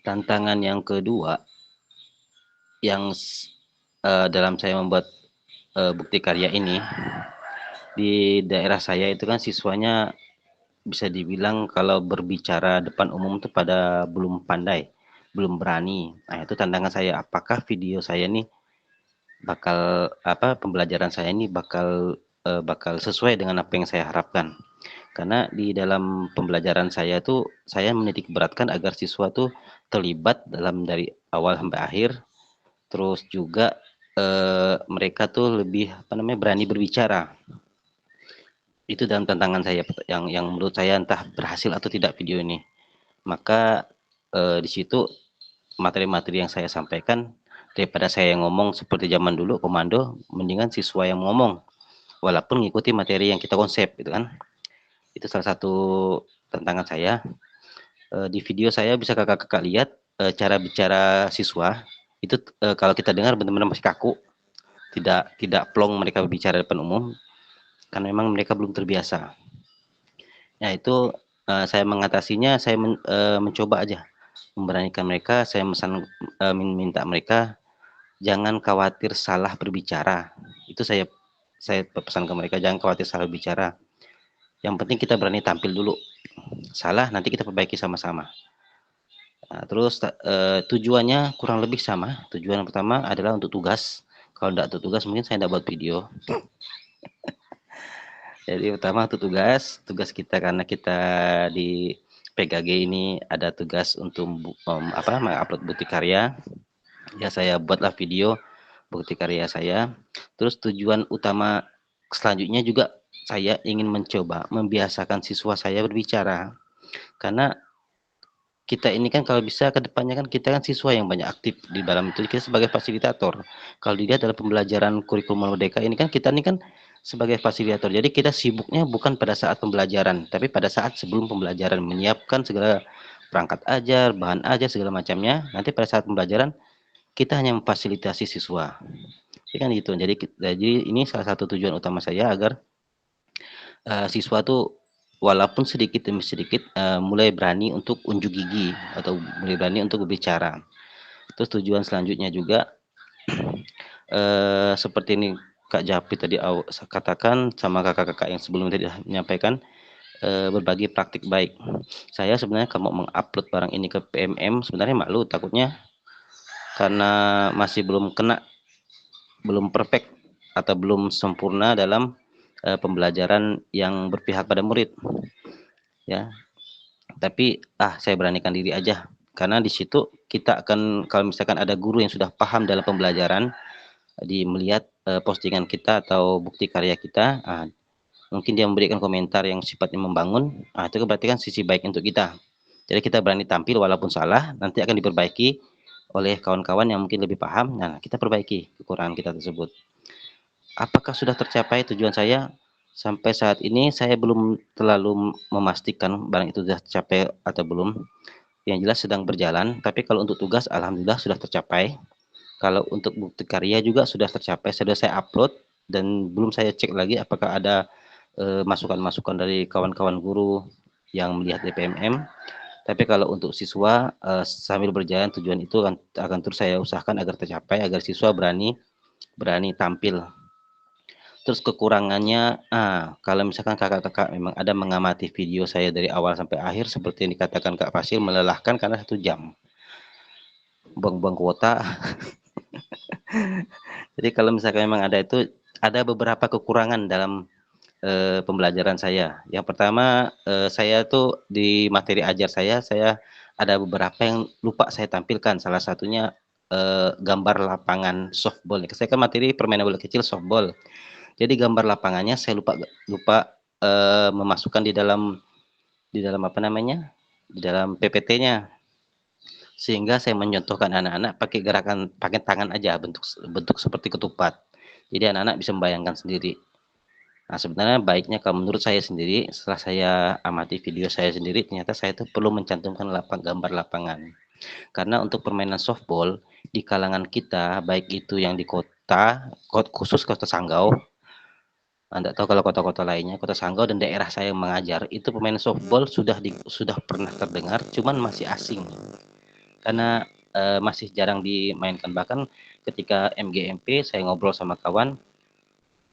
S7: tantangan yang kedua yang dalam saya membuat bukti karya ini, di daerah saya itu kan siswanya bisa dibilang kalau berbicara depan umum itu pada belum pandai, belum berani. Nah, itu tantangan saya, apakah video saya nih bakal pembelajaran saya ini bakal sesuai dengan apa yang saya harapkan. Karena di dalam pembelajaran saya tuh saya menitik beratkan agar siswa tuh terlibat dari awal sampai akhir. Terus juga mereka tuh lebih berani berbicara. Itu dalam tantangan saya yang menurut saya entah berhasil atau tidak video ini. Maka di situ materi-materi yang saya sampaikan, daripada saya yang ngomong seperti zaman dulu komando, mendingan siswa yang ngomong walaupun mengikuti materi yang kita konsep gitu kan. Itu salah satu tantangan saya. Di video saya bisa kakak-kakak lihat cara bicara siswa itu kalau kita dengar benar-benar masih kaku, tidak plong mereka berbicara depan umum karena memang mereka belum terbiasa. Nah, itu saya mengatasinya, saya mencoba aja memberanikan mereka, saya minta mereka jangan khawatir salah berbicara. Itu saya pesan ke mereka, jangan khawatir salah bicara. Yang penting kita berani tampil dulu. Salah nanti kita perbaiki sama-sama. Nah, terus tujuannya kurang lebih sama. Tujuan yang pertama adalah untuk tugas. Kalau tidak untuk tugas mungkin saya tidak buat video. Jadi pertama untuk tugas kita karena kita di PKG ini ada tugas untuk mengupload bukti karya. Ya saya buatlah video bukti karya saya. Terus tujuan utama selanjutnya juga saya ingin mencoba membiasakan siswa saya berbicara. Karena kita ini kan kalau bisa ke depannya kan kita kan siswa yang banyak aktif di dalam itu, kita sebagai fasilitator. Kalau dilihat dalam pembelajaran kurikulum Merdeka ini kan kita ini kan sebagai fasilitator. Jadi kita sibuknya bukan pada saat pembelajaran, tapi pada saat sebelum pembelajaran menyiapkan segala perangkat ajar, bahan ajar segala macamnya. Nanti pada saat pembelajaran kita hanya memfasilitasi siswa. Jadi kan gitu. Jadi ini salah satu tujuan utama saya agar siswa tuh walaupun sedikit demi sedikit mulai berani untuk unjuk gigi atau mulai berani untuk berbicara. Terus tujuan selanjutnya juga seperti ini Kak Japi tadi katakan sama kakak-kakak yang sebelumnya tadi menyampaikan berbagi praktik baik. Saya sebenarnya kalau mau mengupload barang ini ke PMM sebenarnya malu, takutnya karena masih belum perfect atau belum sempurna dalam pembelajaran yang berpihak pada murid. Ya, tapi saya beranikan diri aja karena di situ kita akan, kalau misalkan ada guru yang sudah paham dalam pembelajaran, melihat postingan kita atau bukti karya kita, mungkin dia memberikan komentar yang sifatnya membangun, itu berarti kan sisi baik untuk kita. Jadi kita berani tampil walaupun salah, nanti akan diperbaiki oleh kawan-kawan yang mungkin lebih paham. Nah, kita perbaiki kekurangan kita tersebut. Apakah sudah tercapai tujuan saya? Sampai saat ini saya belum terlalu memastikan barang itu sudah tercapai atau belum. Yang jelas sedang berjalan, tapi kalau untuk tugas alhamdulillah sudah tercapai. Kalau untuk bukti karya juga sudah tercapai, sudah saya upload dan belum saya cek lagi apakah ada masukan-masukan dari kawan-kawan guru yang melihat di PMM. Tapi kalau untuk siswa sambil berjalan tujuan itu akan terus saya usahakan agar tercapai, agar siswa berani tampil. Terus kekurangannya, kalau misalkan kakak-kakak memang ada mengamati video saya dari awal sampai akhir, seperti yang dikatakan Kak Fasil, melelahkan karena 1 jam. Buang-buang kuota. Jadi kalau misalkan memang ada beberapa kekurangan dalam pembelajaran saya. Yang pertama, saya tuh di materi ajar saya ada beberapa yang lupa saya tampilkan. Salah satunya gambar lapangan softball. Saya kan materi permainan bola kecil softball. Jadi gambar lapangannya saya lupa memasukkan di dalam apa namanya? Di dalam PPT-nya. Sehingga saya mencontohkan anak-anak pakai tangan aja, bentuk seperti ketupat. Jadi anak-anak bisa membayangkan sendiri. Nah, sebenarnya baiknya kalau menurut saya sendiri, setelah saya amati video saya sendiri, ternyata saya itu perlu mencantumkan gambar lapangan. Karena untuk permainan softball di kalangan kita, baik itu yang di khusus Kota Sanggau, Anda tahu kalau kota-kota lainnya, Kota Sanggau dan daerah saya yang mengajar, itu permainan softball sudah pernah terdengar, cuman masih asing. Karena masih jarang dimainkan. Bahkan ketika MGMP saya ngobrol sama kawan,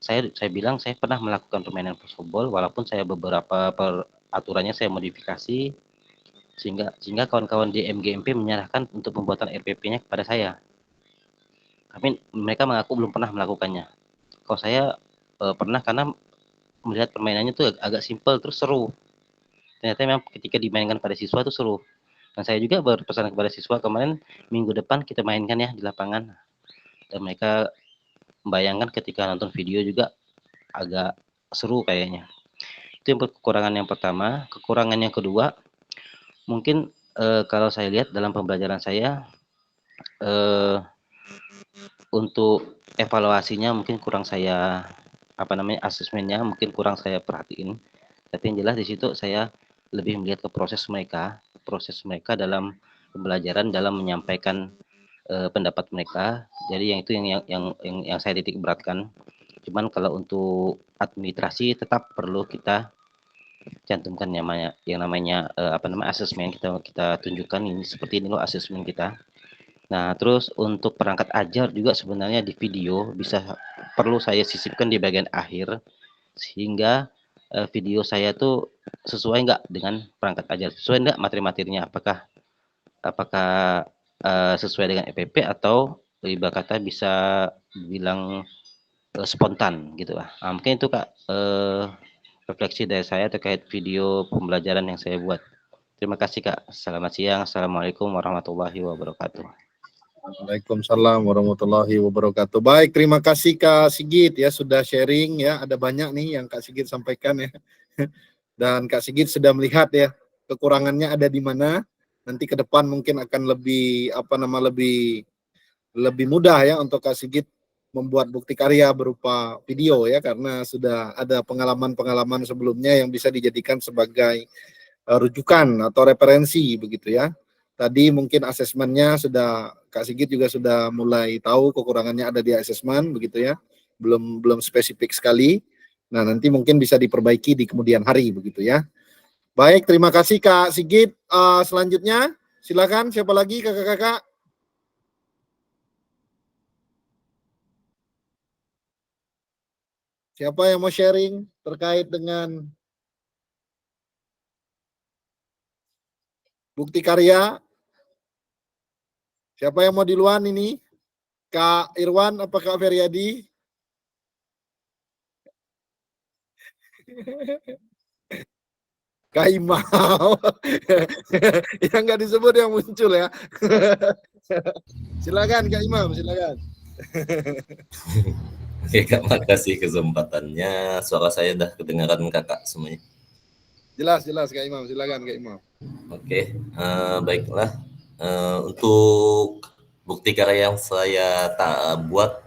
S7: saya bilang saya pernah melakukan permainan softball walaupun saya beberapa peraturannya saya modifikasi sehingga kawan-kawan di MGMP menyerahkan untuk pembuatan RPP-nya kepada saya. Tapi mereka mengaku belum pernah melakukannya. Kalau saya pernah karena melihat permainannya itu agak simpel terus seru. Ternyata memang ketika dimainkan pada siswa itu seru. Dan saya juga berpesan kepada siswa kemarin minggu depan kita mainkan ya di lapangan. Dan mereka membayangkan ketika nonton video juga agak seru kayaknya. Itu yang kekurangan yang pertama. Kekurangan yang kedua, mungkin kalau saya lihat dalam pembelajaran saya untuk evaluasinya mungkin kurang saya asesmennya mungkin kurang saya perhatiin. Tapi yang jelas di situ saya lebih melihat ke proses mereka dalam pembelajaran, dalam menyampaikan pendapat mereka. Jadi yang itu yang saya titik beratkan. Cuman kalau untuk administrasi tetap perlu kita cantumkan yang namanya asesmen kita tunjukkan ini seperti ini loh asesmen kita. Nah, terus untuk perangkat ajar juga sebenarnya di video perlu saya sisipkan di bagian akhir sehingga video saya tuh sesuai nggak dengan perangkat ajar, sesuai nggak materi-materinya, apakah apakah sesuai dengan EPP atau ibarat kata bisa bilang spontan gitu lah. Nah, mungkin itu Kak refleksi dari saya terkait video pembelajaran yang saya buat. Terima kasih Kak. Selamat siang. Assalamualaikum warahmatullahi wabarakatuh.
S2: Waalaikumsalam warahmatullahi wabarakatuh. Baik, terima kasih Kak Sigit ya sudah sharing ya. Ada banyak nih yang Kak Sigit sampaikan ya. Dan Kak Sigit sudah melihat ya kekurangannya ada di mana. Nanti ke depan mungkin akan lebih lebih mudah ya untuk Kak Sigit membuat bukti karya berupa video ya, karena sudah ada pengalaman-pengalaman sebelumnya yang bisa dijadikan sebagai rujukan atau referensi begitu ya. Tadi mungkin asesmennya sudah Kak Sigit juga sudah mulai tahu kekurangannya ada di asesmen begitu ya. Belum spesifik sekali. Nah, nanti mungkin bisa diperbaiki di kemudian hari begitu ya. Baik, terima kasih Kak Sigit. Selanjutnya silakan siapa lagi kakak-kakak? Siapa yang mau sharing terkait dengan bukti karya? Siapa yang mau duluan ini? Kak Irwan apa Kak Feryadi? Kak Imam. Yang nggak disebut yang muncul ya. Silakan Kak Imam, silakan.
S8: Oke Kak, makasih kesempatannya. Suara saya udah kedengaran Kakak semuanya.
S2: Jelas Kak Imam, silakan Kak Imam.
S8: Oke, baiklah. Untuk bukti karya yang saya buat,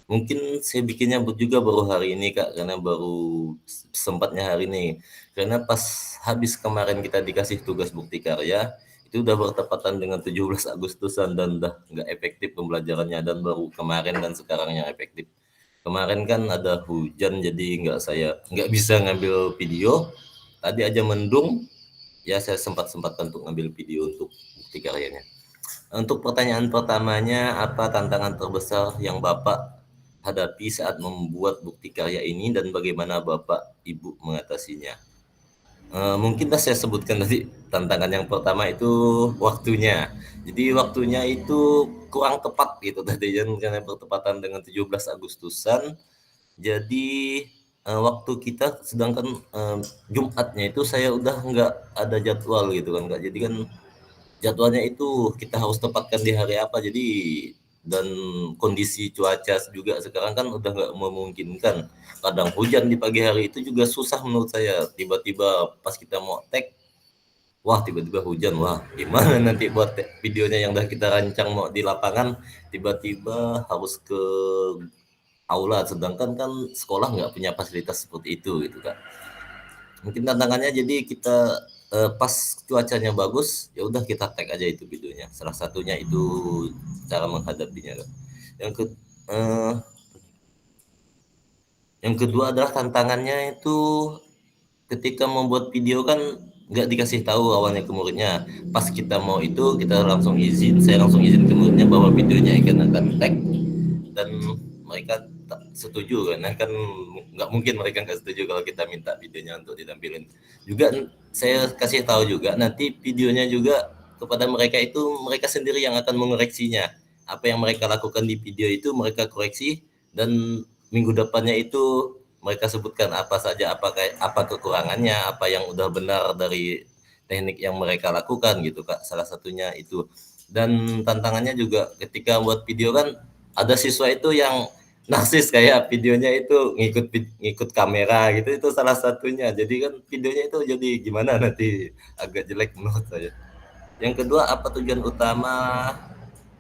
S8: mungkin saya bikinnya juga baru hari ini Kak, karena baru sempatnya hari ini. Karena pas habis kemarin kita dikasih tugas bukti karya, itu udah bertepatan dengan 17 Agustusan dan udah nggak efektif pembelajarannya, dan baru kemarin dan sekarang yang efektif. Kemarin kan ada hujan, jadi nggak bisa ngambil video. Tadi aja mendung, ya saya sempat-sempatkan untuk ngambil video untuk bukti karyanya. Untuk pertanyaan pertamanya, apa tantangan terbesar yang Bapak hadapi saat membuat bukti karya ini dan bagaimana Bapak Ibu mengatasinya? Mungkin saya sebutkan tadi tantangan yang pertama itu waktunya. Jadi waktunya itu kurang tepat gitu tadi, karena bertepatan dengan 17 Agustusan. Jadi waktu kita sedangkan Jumatnya itu saya udah nggak ada jadwal gitu kan Kak. Jadi kan jadwalnya itu kita harus tepatkan di hari apa. Jadi dan kondisi cuaca juga sekarang kan udah nggak memungkinkan. Kadang hujan di pagi hari itu juga susah menurut saya. Tiba-tiba pas kita mau tag, wah tiba-tiba hujan, wah gimana nanti buat videonya yang udah kita rancang mau di lapangan, tiba-tiba harus ke aula, sedangkan kan sekolah nggak punya fasilitas seperti itu gitu Kak. Mungkin tantangannya jadi kita pas cuacanya bagus, ya udah kita tag aja itu videonya. Salah satunya itu cara menghadapinya Kak. Yang kedua adalah tantangannya itu ketika membuat video kan nggak dikasih tahu awalnya ke muridnya. Pas kita mau itu kita langsung izin, saya langsung izin ke muridnya bahwa videonya akan tag, dan mereka tak setuju karena kan nggak mungkin mereka nggak setuju kalau kita minta videonya untuk ditampilin. Juga saya kasih tahu juga nanti videonya juga kepada mereka itu mereka sendiri yang akan mengoreksinya. Apa yang mereka lakukan di video itu mereka koreksi, dan minggu depannya itu mereka sebutkan apa saja, apa kekurangannya, apa yang udah benar dari teknik yang mereka lakukan gitu Kak. Salah satunya itu. Dan tantangannya juga ketika buat video kan ada siswa itu yang narsis, kayak videonya itu ngikut kamera gitu, itu salah satunya. Jadi kan videonya itu jadi gimana nanti agak jelek menurut saya. Yang kedua, apa tujuan utama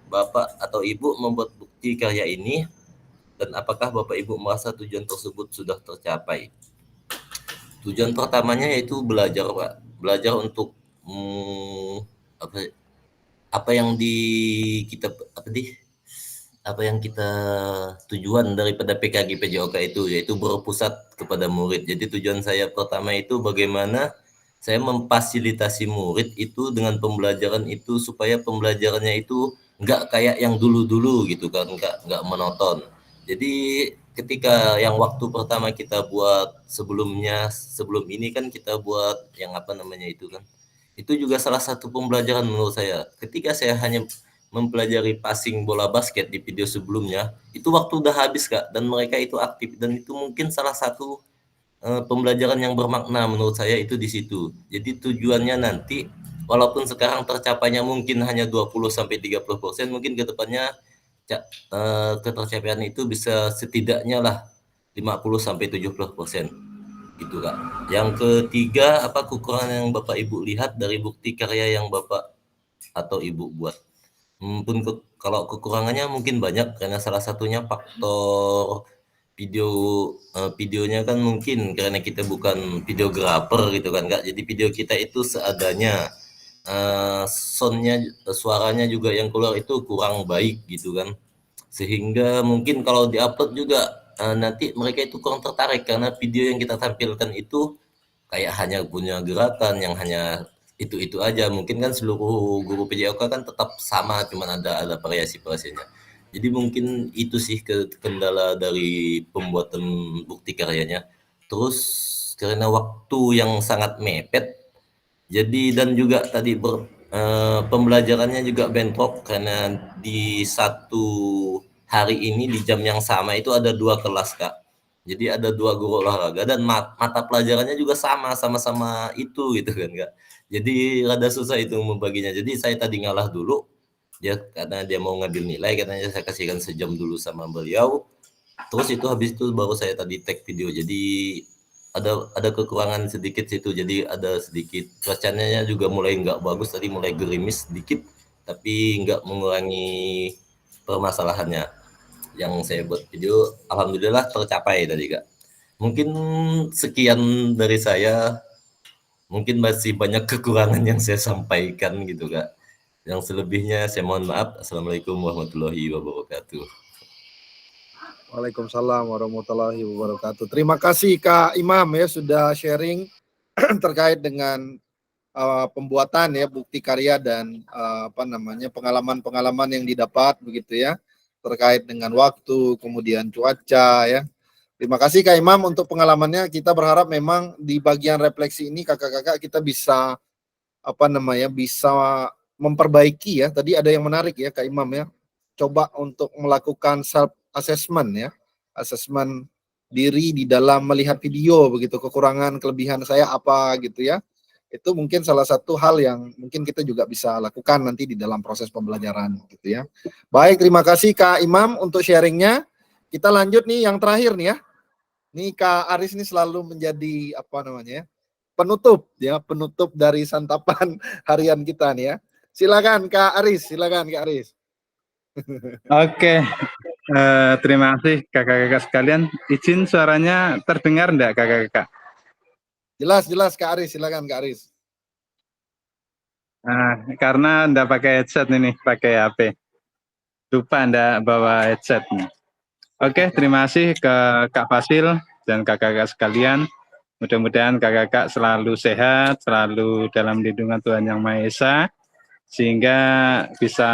S8: Bapak atau Ibu membuat bukti karya ini, dan apakah Bapak Ibu merasa tujuan tersebut sudah tercapai? Tujuan pertamanya yaitu belajar Pak, belajar untuk apa yang kita apa yang kita tujuan daripada PKG PJOK itu, yaitu berpusat kepada murid. Jadi tujuan saya pertama itu bagaimana saya memfasilitasi murid itu dengan pembelajaran itu supaya pembelajarannya itu nggak kayak yang dulu-dulu gitu kan, nggak monoton. Jadi ketika yang waktu pertama kita buat sebelum ini kan kita buat yang apa namanya itu kan, itu juga salah satu pembelajaran menurut saya. Ketika saya hanya mempelajari passing bola basket di video sebelumnya, itu waktu udah habis Kak, dan mereka itu aktif, dan itu mungkin salah satu pembelajaran yang bermakna menurut saya itu di situ. Jadi tujuannya nanti walaupun sekarang tercapainya mungkin hanya 20-30%, mungkin ke depannya ketercapaian itu bisa setidaknya lah 50-70%. Gitu Kak. Yang ketiga, apa kekurangan yang Bapak Ibu lihat dari bukti karya yang Bapak atau Ibu buat? Kalau kekurangannya mungkin banyak, karena salah satunya faktor videonya kan mungkin karena kita bukan videografer gitu kan Kak, jadi video kita itu seadanya, soundnya, suaranya juga yang keluar itu kurang baik gitu kan, sehingga mungkin kalau diupload juga nanti mereka itu kurang tertarik karena video yang kita tampilkan itu kayak hanya punya gerakan yang hanya itu aja. Mungkin kan seluruh guru PJOK kan tetap sama, cuman ada variasi-variasinya. Jadi mungkin itu sih kendala dari pembuatan bukti karyanya. Terus karena waktu yang sangat mepet, jadi dan juga tadi pembelajarannya juga bentrok karena di satu hari ini di jam yang sama itu ada 2 kelas Kak. Jadi ada 2 guru olahraga dan mata pelajarannya juga sama-sama itu gitu kan Kak. Jadi rada susah itu membaginya. Jadi saya tadi ngalah dulu, karena dia mau ngambil nilai, katanya saya kasihkan sejam dulu sama beliau. Terus itu habis itu baru saya tadi tag video. Jadi ada kekurangan sedikit situ. Jadi ada sedikit cuacanya juga mulai nggak bagus, tadi mulai gerimis sedikit, tapi nggak mengurangi permasalahannya. Yang saya buat video alhamdulillah tercapai tadi Kak. Mungkin sekian dari saya. Mungkin masih banyak kekurangan yang saya sampaikan gitu Kak. Yang selebihnya saya mohon maaf. Assalamualaikum warahmatullahi wabarakatuh.
S2: Waalaikumsalam warahmatullahi wabarakatuh. Terima kasih Kak Imam ya sudah sharing terkait dengan pembuatan ya bukti karya dan pengalaman-pengalaman yang didapat begitu ya, terkait dengan waktu, kemudian cuaca ya. Terima kasih Kak Imam untuk pengalamannya. Kita berharap memang di bagian refleksi ini kakak-kakak kita bisa bisa memperbaiki ya. Tadi ada yang menarik ya Kak Imam ya. Coba untuk melakukan self assessment ya. Assessment diri di dalam melihat video begitu, kekurangan kelebihan saya apa gitu ya. Itu mungkin salah satu hal yang mungkin kita juga bisa lakukan nanti di dalam proses pembelajaran gitu ya. Baik, terima kasih Kak Imam untuk sharingnya. Kita lanjut nih yang terakhir nih ya. Nih Kak Aris ini selalu menjadi penutup dari santapan harian kita nih ya. Silakan Kak Aris,
S9: Oke, terima kasih kakak-kakak sekalian. Izin suaranya terdengar enggak kakak-kakak?
S2: Jelas Kak Aris, silakan Kak Aris.
S9: Nah, karena enggak pakai headset ini, pakai HP. Lupa enggak bawa headset nih. Oke, terima kasih ke Kak Fasil dan kakak-kakak sekalian. Mudah-mudahan kakak-kakak selalu sehat, selalu dalam lindungan Tuhan Yang Maha Esa, sehingga bisa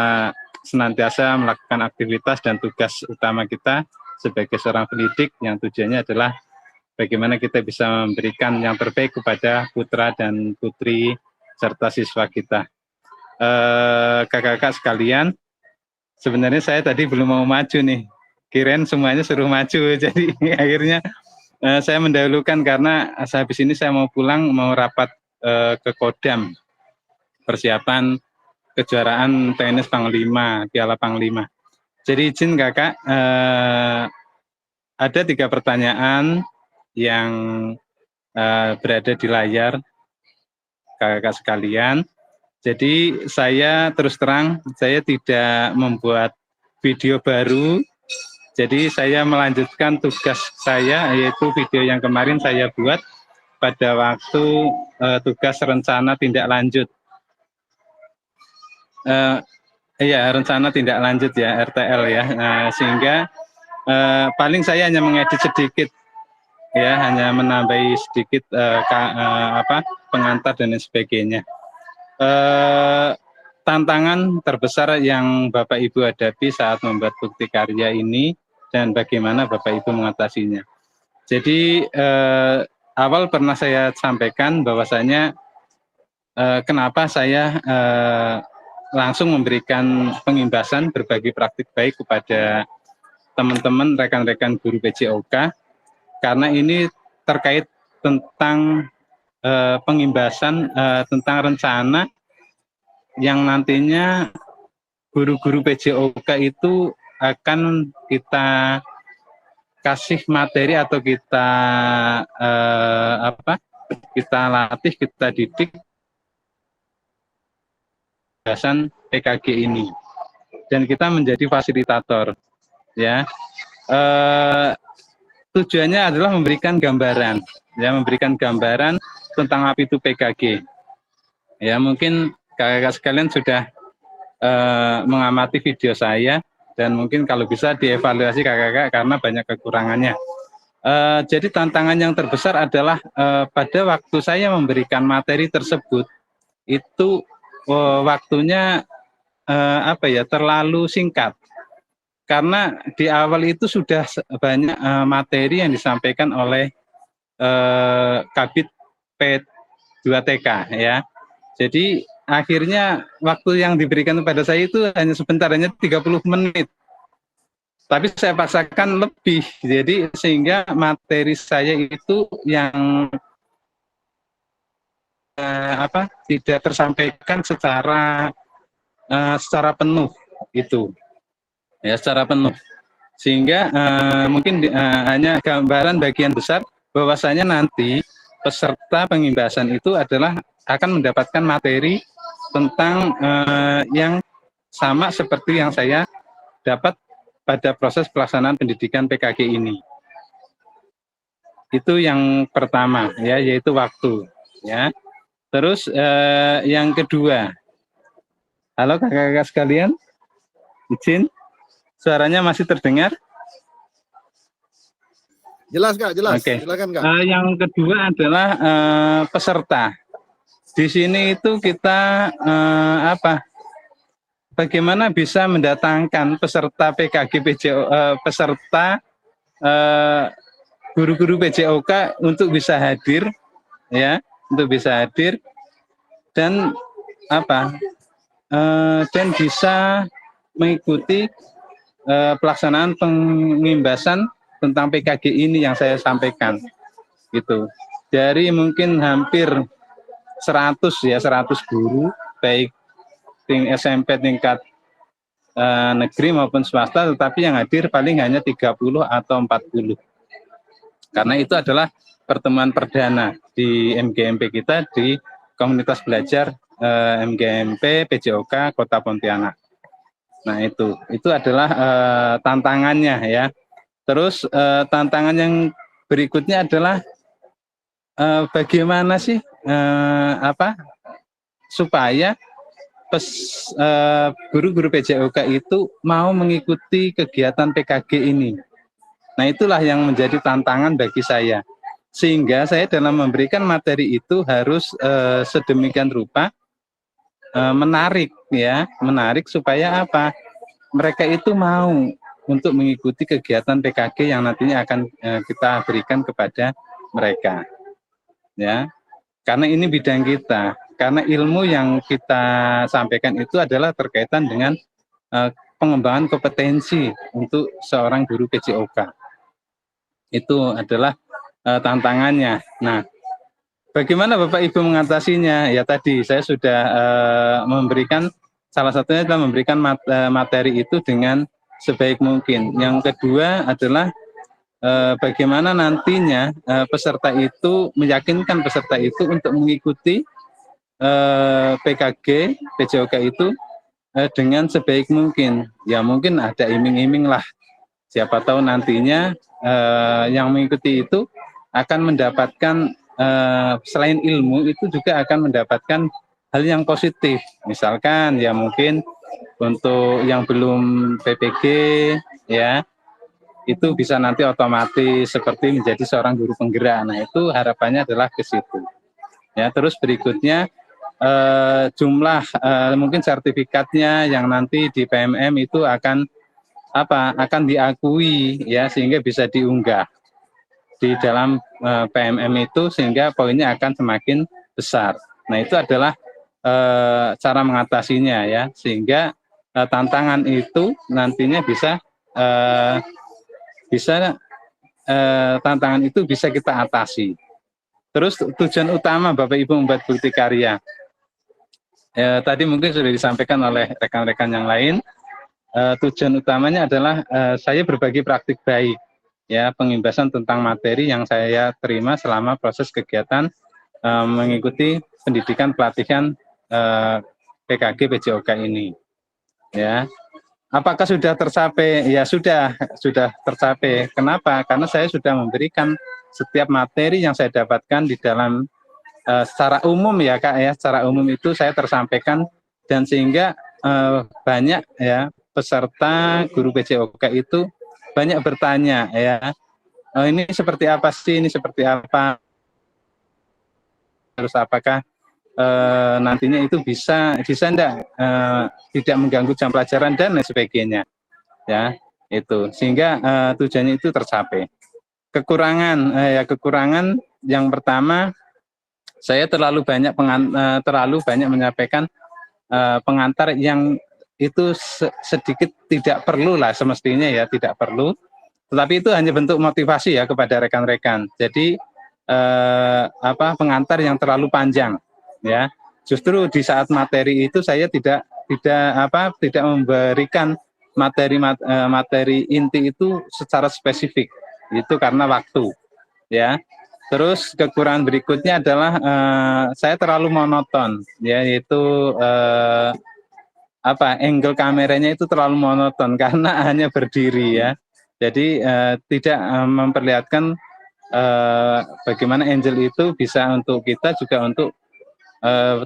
S9: senantiasa melakukan aktivitas dan tugas utama kita sebagai seorang pendidik yang tujuannya adalah bagaimana kita bisa memberikan yang terbaik kepada putra dan putri serta siswa kita. Kakak-kakak sekalian, sebenarnya saya tadi belum mau maju nih. Kirain semuanya suruh maju, jadi akhirnya saya mendahulukan karena habis ini saya mau pulang, mau rapat ke Kodam, persiapan kejuaraan tenis Panglima, Piala Panglima. Jadi izin kakak, ada 3 pertanyaan yang berada di layar kakak-kakak sekalian. Jadi saya terus terang, saya tidak membuat video baru. Jadi saya melanjutkan tugas saya, yaitu video yang kemarin saya buat pada waktu tugas rencana tindak lanjut. Iya, rencana tindak lanjut ya, RTL ya. Sehingga paling saya hanya mengedit sedikit ya, hanya menambahi sedikit pengantar dan lain sebagainya. Tantangan terbesar yang Bapak Ibu hadapi saat membuat bukti karya ini dan bagaimana Bapak Ibu mengatasinya. Jadi awal pernah saya sampaikan bahwasanya kenapa saya langsung memberikan pengimbasan berbagi praktik baik kepada teman-teman rekan-rekan guru PJOK, karena ini terkait tentang pengimbasan tentang rencana yang nantinya guru-guru PJOK itu akan kita kasih materi atau kita kita latih, kita didik pembahasan PKG ini, dan kita menjadi fasilitator ya. Tujuannya adalah memberikan gambaran ya, memberikan gambaran tentang apa itu PKG ya. Mungkin kakak-kakak sekalian sudah mengamati video saya, dan mungkin kalau bisa dievaluasi kakak-kakak karena banyak kekurangannya. Jadi tantangan yang terbesar adalah pada waktu saya memberikan materi tersebut itu waktunya terlalu singkat, karena di awal itu sudah banyak materi yang disampaikan oleh Kabid P2TK ya. Jadi akhirnya waktu yang diberikan kepada saya itu hanya sebentar, hanya 30 menit. Tapi saya paksakan lebih, jadi sehingga materi saya itu yang tidak tersampaikan secara penuh itu ya, secara penuh, sehingga mungkin hanya gambaran bagian besar bahwasanya nanti peserta pengimbasan itu adalah akan mendapatkan materi tentang yang sama seperti yang saya dapat pada proses pelaksanaan pendidikan PKG ini. Itu yang pertama ya, yaitu waktu ya. Terus yang kedua, halo kakak-kakak sekalian, izin, suaranya masih terdengar?
S2: Jelas Kak, jelas.
S9: Oke.
S2: Silakan Kak.
S9: Yang kedua adalah peserta. Di sini itu kita bagaimana bisa mendatangkan peserta PKG peserta guru-guru PJOK untuk bisa hadir ya, untuk bisa hadir dan dan bisa mengikuti pelaksanaan pengimbasan tentang PKG ini yang saya sampaikan gitu. Dari mungkin hampir 100 guru baik SMP tingkat negeri maupun swasta, tetapi yang hadir paling hanya 30 atau 40. Karena itu adalah pertemuan perdana di MGMP kita di komunitas belajar MGMP PJOK Kota Pontianak. Nah itu adalah tantangannya ya. Terus tantangan yang berikutnya adalah bagaimana sih supaya guru-guru PJOK itu mau mengikuti kegiatan PKG ini. Nah itulah yang menjadi tantangan bagi saya, sehingga saya dalam memberikan materi itu harus sedemikian rupa menarik supaya mereka itu mau untuk mengikuti kegiatan PKG yang nantinya akan kita berikan kepada mereka ya, karena ini bidang kita, karena ilmu yang kita sampaikan itu adalah terkaitan dengan pengembangan kompetensi untuk seorang guru PJOK. Itu adalah tantangannya. Nah, bagaimana Bapak Ibu mengatasinya? Ya tadi saya sudah memberikan, salah satunya adalah memberikan materi itu dengan sebaik mungkin. Yang kedua adalah bagaimana nantinya peserta itu, meyakinkan peserta itu untuk mengikuti PKG, PJOK itu dengan sebaik mungkin. Ya mungkin ada iming-iming lah. Siapa tahu nantinya yang mengikuti itu akan mendapatkan selain ilmu itu juga akan mendapatkan hal yang positif. Misalkan ya mungkin Untuk yang belum PPG ya, itu bisa nanti otomatis seperti menjadi seorang guru penggerak. Nah, itu harapannya adalah ke situ. Ya, terus berikutnya jumlah mungkin sertifikatnya yang nanti di PMM itu akan diakui ya, sehingga bisa diunggah di dalam PMM itu, sehingga poinnya akan semakin besar. Nah, itu adalah cara mengatasinya ya, sehingga tantangan itu nantinya tantangan itu bisa kita atasi. Terus tujuan utama Bapak Ibu membuat bukti karya, tadi mungkin sudah disampaikan oleh rekan-rekan yang lain. Tujuan utamanya adalah saya berbagi praktik baik, ya, pengimbasan tentang materi yang saya terima selama proses kegiatan mengikuti pendidikan pelatihan PKG PJOK ini, ya. Apakah sudah tercapai? Ya sudah tercapai. Kenapa? Karena saya sudah memberikan setiap materi yang saya dapatkan di dalam secara umum ya Kak ya, secara umum itu saya tersampaikan, dan sehingga banyak ya peserta guru PJOK itu banyak bertanya ya, ini seperti apa sih, ini seperti apa, terus apakah nantinya itu bisa enggak tidak mengganggu jam pelajaran dan lain sebagainya ya, itu sehingga tujuannya itu tercapai. Kekurangan yang pertama, saya terlalu banyak menyampaikan pengantar yang itu sedikit tidak perlu lah, semestinya ya tidak perlu, tetapi itu hanya bentuk motivasi ya kepada rekan-rekan. Jadi pengantar yang terlalu panjang ya, justru di saat materi itu saya tidak memberikan materi inti itu secara spesifik, itu karena waktu ya. Terus kekurangan berikutnya adalah saya terlalu monoton ya, yaitu angle kameranya itu terlalu monoton karena hanya berdiri ya. Jadi tidak memperlihatkan bagaimana Angel itu bisa untuk kita, juga untuk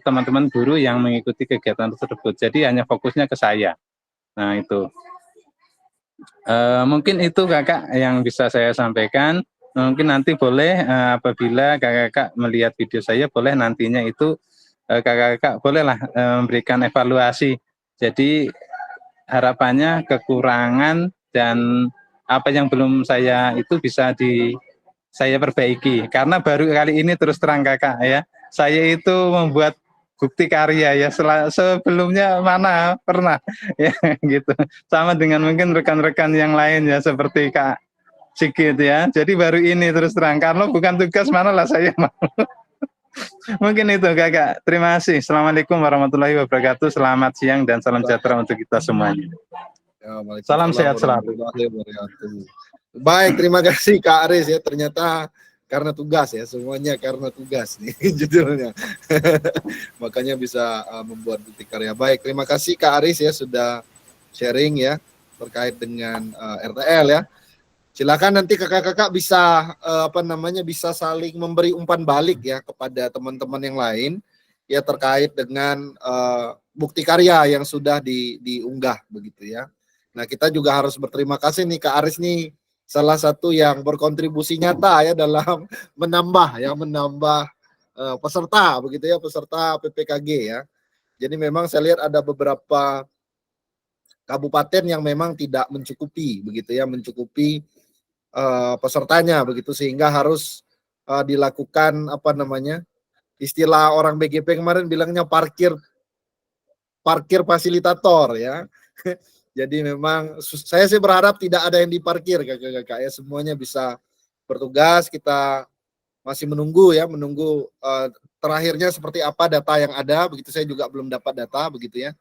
S9: teman-teman guru yang mengikuti kegiatan tersebut. Jadi hanya fokusnya ke saya. Nah, itu mungkin itu Kakak yang bisa saya sampaikan. Mungkin nanti boleh apabila kakak-kakak melihat video saya, boleh nantinya itu kakak-kakak bolehlah memberikan evaluasi. Jadi harapannya kekurangan dan apa yang belum saya itu bisa saya perbaiki. Karena baru kali ini terus terang Kakak ya, saya itu membuat bukti karya ya, sebelumnya mana pernah ya gitu. Sama dengan mungkin rekan-rekan yang lain ya, seperti Kak Sigit ya. Jadi baru ini terus terang, kalau bukan tugas mana lah saya mau. Mungkin itu Kakak. Terima kasih. Assalamualaikum warahmatullahi wabarakatuh. Selamat siang dan salam sejahtera untuk kita semuanya. Salam sehat selalu.
S2: Baik, terima kasih Kak Aris ya. Ternyata karena tugas ya, semuanya karena tugas nih judulnya. Makanya bisa membuat bukti karya. Baik, terima kasih Kak Aris ya sudah sharing ya terkait dengan RTL ya. Silakan nanti kakak-kakak bisa bisa saling memberi umpan balik ya kepada teman-teman yang lain ya terkait dengan bukti karya yang sudah diunggah begitu ya. Nah, kita juga harus berterima kasih nih Kak Aris nih, salah satu yang berkontribusi nyata ya dalam menambah peserta begitu ya, peserta PPKG ya. Jadi memang saya lihat ada beberapa kabupaten yang memang tidak mencukupi begitu ya, pesertanya begitu, sehingga harus dilakukan istilah orang BGP kemarin bilangnya parkir fasilitator ya. Jadi memang saya sih berharap tidak ada yang diparkir kakak-kakak ya, semuanya bisa bertugas. Kita masih menunggu terakhirnya seperti apa data yang ada begitu. Saya juga belum dapat data begitu ya.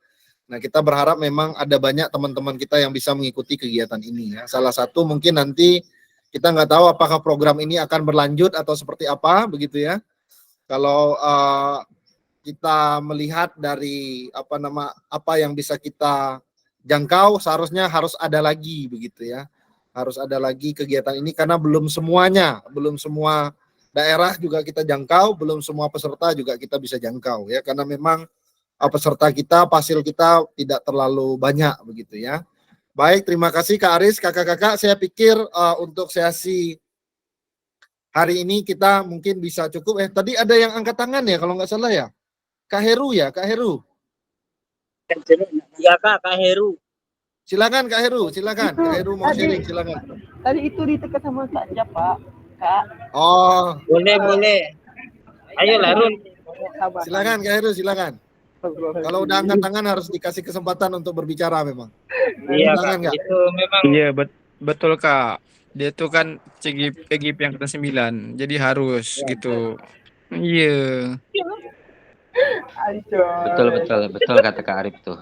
S2: Nah, kita berharap memang ada banyak teman-teman kita yang bisa mengikuti kegiatan ini ya. Salah satu mungkin nanti kita nggak tahu apakah program ini akan berlanjut atau seperti apa begitu ya. Kalau kita melihat dari apa yang bisa kita jangkau, seharusnya harus ada lagi begitu ya. Harus ada lagi kegiatan ini karena belum semua daerah juga kita jangkau, belum semua peserta juga kita bisa jangkau ya, karena memang peserta kita, pasil kita tidak terlalu banyak begitu ya. Baik, terima kasih Kak Aris, kakak-kakak. Saya pikir untuk sesi hari ini kita mungkin bisa cukup. Tadi ada yang angkat tangan ya kalau nggak salah ya. Kak Heru ya, Kak Heru.
S1: Iya Kak Heru.
S2: Silakan Kak Heru, silakan. Kak Heru mau sharing, silakan.
S10: Tadi itu ditekan sama Kak Jap, Pak. Kak.
S2: Oh,
S1: Boleh. Ayo Larun.
S2: silakan Kak Heru, silakan. Kalau udah angkat tangan harus dikasih kesempatan untuk berbicara memang.
S1: Iya
S2: Silakan,
S1: Kak,
S2: Kak.
S1: itu memang
S5: Iya, betul Kak. Dia tuh kan PGP yang kata 9, jadi harus gitu. Iya.
S7: Betul kata Kak Arif tuh.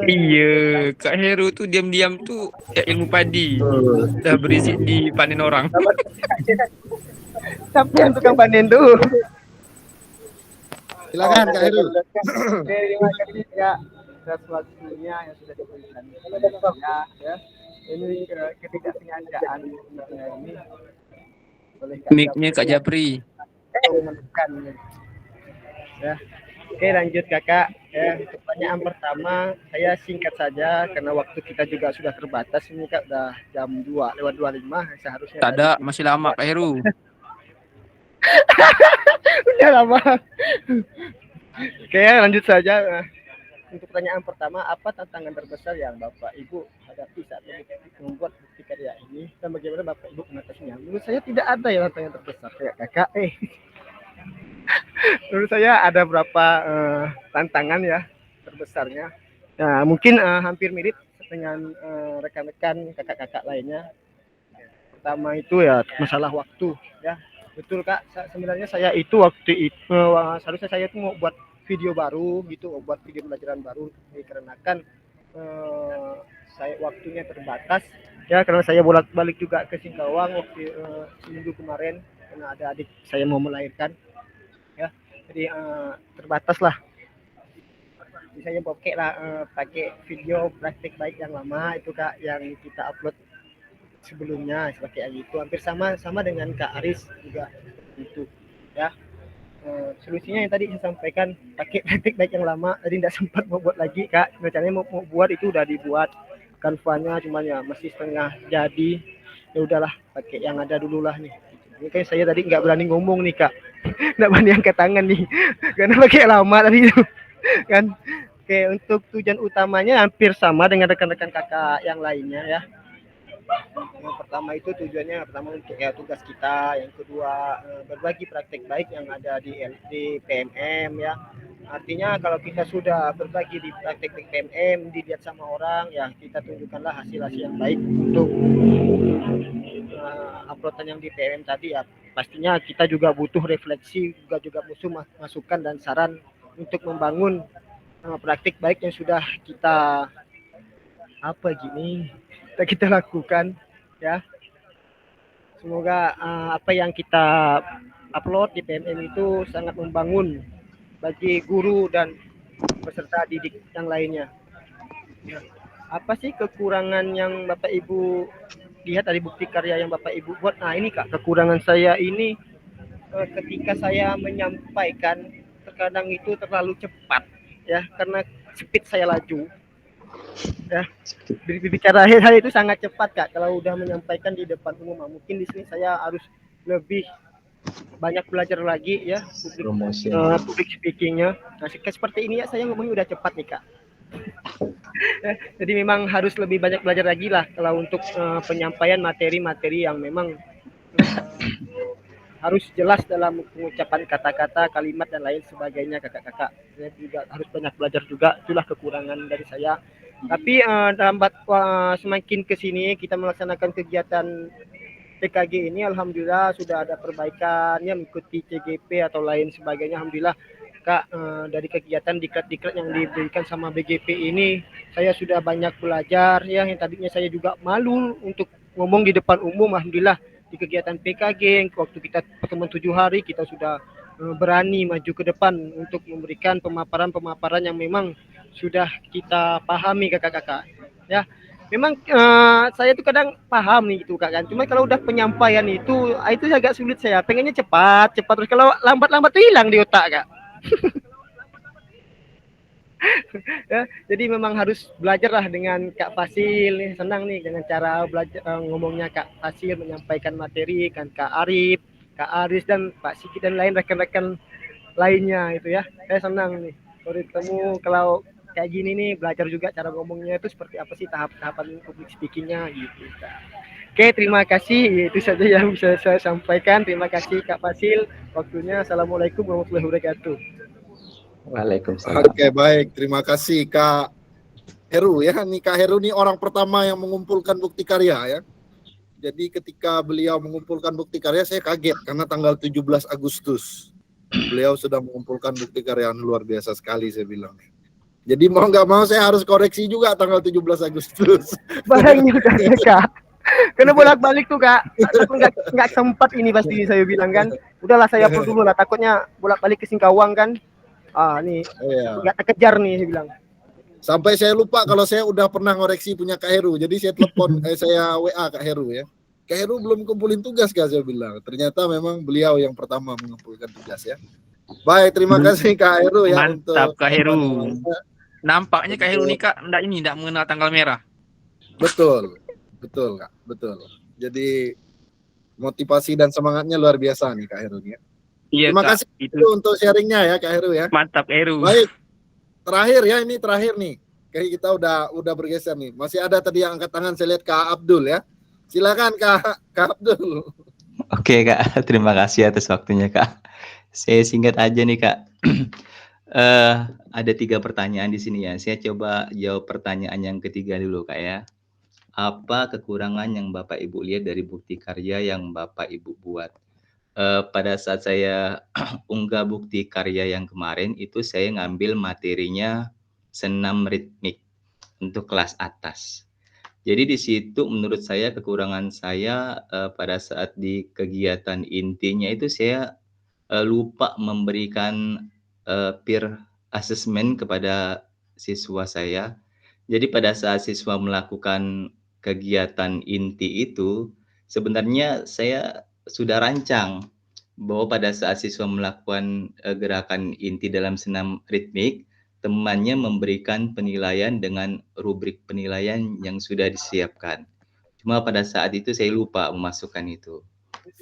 S5: Iya, Kak Heru tuh diam-diam tuh ya ilmu padi. Udah berisik dipanen orang.
S10: Siapa yang tukang panen tuh?
S2: Silakan Kak Heru.
S10: Terima kasih Kak atas waktunya yang sudah diberikan kepada saya. Ya. Ini ketidaksengajaan ini oleh
S5: Mic-nya Kak Japri.
S10: menekan. Ya. Oke, lanjut Kakak. Ya, untuk pertanyaan pertama, saya singkat saja karena waktu kita juga sudah terbatas. Ini Kak udah jam 2:25 seharusnya.
S5: Tak ada, masih lama Kak Heru.
S10: Udah lama. Oke, lanjut saja. Untuk pertanyaan pertama, apa tantangan terbesar yang Bapak Ibu hadapi saat membuat bukti karya ini dan bagaimana Bapak Ibu mengatasinya? Menurut saya tidak ada ya tantangan terbesar kayak Kakak. Menurut saya ada beberapa tantangan ya terbesarnya. Nah, mungkin hampir mirip dengan rekan-rekan kakak-kakak lainnya. Pertama itu ya masalah waktu ya. Betul Kak, sebenarnya saya itu waktu itu seharusnya saya itu mau buat video baru gitu, buat video pelajaran baru dikarenakan saya waktunya terbatas ya karena saya bolak-balik juga ke Singkawang waktu seminggu kemarin karena ada adik saya mau melahirkan ya. Jadi terbatas lah. Jadi saya bokeh lah pakai video praktik baik yang lama itu Kak yang kita upload sebelumnya seperti itu hampir sama dengan Kak Aris juga itu ya. Solusinya yang tadi saya sampaikan pakai praktik baik yang lama jadi tidak sempat mau buat lagi Kak. Rencananya mau buat itu udah dibuat kanvanya cuman ya masih setengah jadi ya udahlah pakai yang ada dulu lah nih. Ini kan saya tadi nggak berani ngomong nih Kak, nggak berani angkat tangan nih karena pakai lama tadi itu kan. Oke, untuk tujuan utamanya hampir sama dengan rekan-rekan kakak yang lainnya ya. Yang pertama itu tujuannya pertama untuk ya tugas kita, yang kedua berbagi praktek baik yang ada di PMM ya. Artinya kalau kita sudah berbagi di praktek PMM dilihat sama orang ya kita tunjukkanlah hasil-hasil yang baik untuk uploadan yang di PMM tadi ya. Pastinya kita juga butuh refleksi juga butuh masukan dan saran untuk membangun praktik baik yang sudah kita kita lakukan ya. Semoga apa yang kita upload di PMM itu sangat membangun bagi guru dan peserta didik yang lainnya. Ya. Apa sih kekurangan yang Bapak Ibu lihat dari bukti karya yang Bapak Ibu buat? Nah ini Kak, kekurangan saya ini ketika saya menyampaikan terkadang itu terlalu cepat ya karena speed saya laju. Ya, berbicara saya itu sangat cepat Kak. Kalau udah menyampaikan di depan umum, mungkin di sini saya harus lebih banyak belajar lagi ya public speakingnya. Nah, seperti ini ya saya ngomongnya udah cepat nih Kak. Jadi memang harus lebih banyak belajar lagi lah kalau untuk penyampaian materi-materi yang memang harus jelas dalam pengucapan kata-kata, kalimat dan lain sebagainya kakak-kakak. Saya juga harus banyak belajar juga, itulah kekurangan dari saya. Tapi semakin ke sini kita melaksanakan kegiatan PKG ini, alhamdulillah sudah ada perbaikan ya mengikuti CGP atau lain sebagainya. Alhamdulillah Kak, dari kegiatan diklat-diklat yang diberikan sama BGP ini saya sudah banyak belajar ya, yang tadinya saya juga malu untuk ngomong di depan umum. Alhamdulillah di kegiatan PKG waktu kita pertemuan 7 hari kita sudah berani maju ke depan untuk memberikan pemaparan yang memang sudah kita pahami kakak-kakak ya. Memang saya tuh kadang paham nih gitu Kak kan, cuma kalau udah penyampaian itu agak sulit. Saya pengennya cepat terus kalau lambat tuh hilang di otak Kak. Ya, jadi memang harus belajar lah dengan Kak Fasil nih, senang nih dengan cara belajar ngomongnya Kak Fasil, menyampaikan materi kan Kak Arif, Kak Aris dan Pak Siki dan lain rekan-rekan lainnya itu ya. Saya senang nih baru ketemu, kalau kayak gini nih belajar juga cara ngomongnya itu seperti apa sih tahap-tahapan public speakingnya gitu. Oke, terima kasih. Itu saja yang bisa saya sampaikan. Terima kasih Kak Fasil waktunya. Assalamualaikum warahmatullahi wabarakatuh.
S11: Waalaikumsalam.
S2: Oke, baik. Terima kasih Kak Heru ya. Nih Kak Heru nih orang pertama yang mengumpulkan bukti karya ya. Jadi ketika beliau mengumpulkan bukti karya saya kaget karena tanggal 17 Agustus beliau sudah mengumpulkan bukti karya luar biasa sekali saya bilang. Jadi mau nggak mau saya harus koreksi juga tanggal 17 Agustus.
S10: Banyak Kak. Karena bolak-balik tuh Kak, aku nggak sempat ini pasti saya bilang kan. Udahlah saya upload dulu lah, takutnya bolak-balik ke Singkawang kan. Nih nggak terkejar nih saya bilang.
S2: Sampai saya lupa kalau saya udah pernah ngoreksi punya Kak Heru. Jadi saya telepon, saya WA Kak Heru ya. Kak Heru belum kumpulin tugas Kak saya bilang. Ternyata memang beliau yang pertama mengumpulkan tugas ya. Baik, terima kasih Kak Heru ya.
S5: Mantap
S2: untuk
S5: Kak Heru. Nampaknya Kak Heru nih Kak, enggak mengenal tanggal merah.
S2: Betul. Betul Kak, betul. Jadi motivasi dan semangatnya luar biasa nih Kak Heru ya.
S5: Iya,
S2: Terima
S5: Kak,
S2: kasih itu untuk sharingnya ya Kak Heru ya.
S5: Mantap Kak Heru.
S2: Baik, terakhir ya, ini terakhir nih. Kayak kita udah bergeser nih. Masih ada tadi yang angkat tangan, saya lihat Kak Abdul ya. Silakan Kak Abdul.
S11: Oke Kak, terima kasih atas waktunya Kak. Saya singkat aja nih Kak. Ada 3 pertanyaan di sini ya. Saya coba jawab pertanyaan yang ketiga dulu Kak ya. Apa kekurangan yang Bapak Ibu lihat dari bukti karya yang Bapak Ibu buat? Pada saat saya unggah bukti karya yang kemarin itu saya ngambil materinya senam ritmik untuk kelas atas. Jadi di situ menurut saya kekurangan saya pada saat di kegiatan intinya itu saya lupa memberikan peer assessment kepada siswa saya. Jadi pada saat siswa melakukan kegiatan inti itu, sebenarnya saya sudah rancang bahwa pada saat siswa melakukan gerakan inti dalam senam ritmik, temannya memberikan penilaian dengan rubrik penilaian yang sudah disiapkan. Cuma pada saat itu saya lupa memasukkan itu.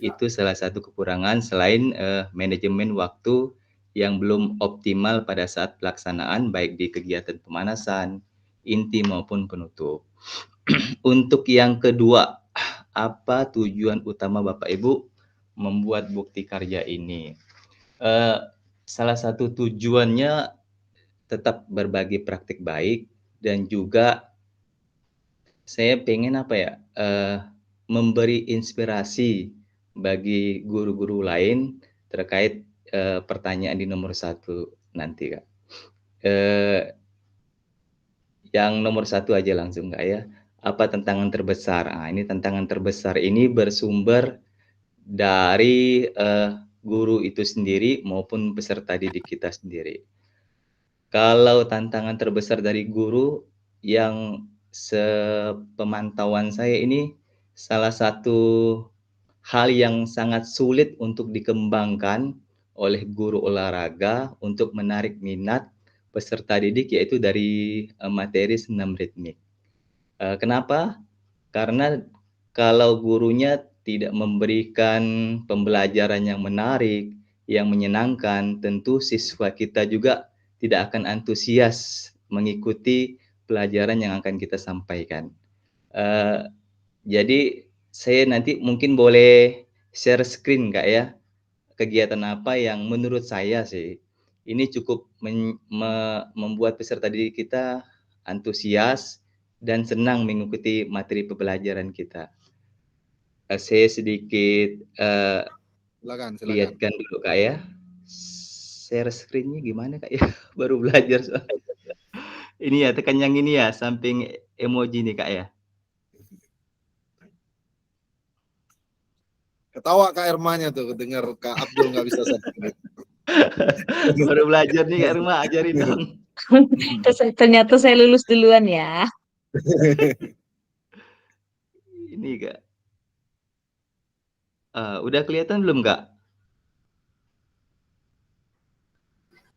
S11: Itu salah satu kekurangan selain manajemen waktu yang belum optimal pada saat pelaksanaan baik di kegiatan pemanasan, inti maupun penutup. Untuk yang kedua, apa tujuan utama Bapak Ibu membuat bukti karya ini? Salah satu tujuannya tetap berbagi praktik baik dan juga saya pengen memberi inspirasi bagi guru-guru lain terkait pertanyaan di nomor 1 nanti Kak. Yang nomor 1 aja langsung Kak ya. Apa tantangan terbesar? Ini tantangan terbesar ini bersumber dari guru itu sendiri maupun peserta didik kita sendiri. Kalau tantangan terbesar dari guru yang sepemantauan saya ini salah satu hal yang sangat sulit untuk dikembangkan oleh guru olahraga untuk menarik minat peserta didik yaitu dari materi senam ritmik. Kenapa? Karena kalau gurunya tidak memberikan pembelajaran yang menarik, yang menyenangkan, tentu siswa kita juga tidak akan antusias mengikuti pelajaran yang akan kita sampaikan. Jadi saya nanti mungkin boleh share screen Kak ya, kegiatan apa yang menurut saya sih ini cukup membuat peserta didik kita antusias dan senang mengikuti materi pembelajaran kita. Saya sedikit
S2: Silakan.
S11: lihatkan dulu Kak ya. Share screen-nya gimana Kak ya? Baru belajar soalnya. Ini ya, tekan yang ini ya, samping emoji nih Kak ya.
S2: Ketawa Kak Irmanya tuh dengar Kak Abdul nggak bisa subscribe.
S11: Baru belajar nih Kak Irma, ajarin dong.
S12: Ternyata saya lulus duluan ya.
S11: Ini Kak. Udah kelihatan belum Kak?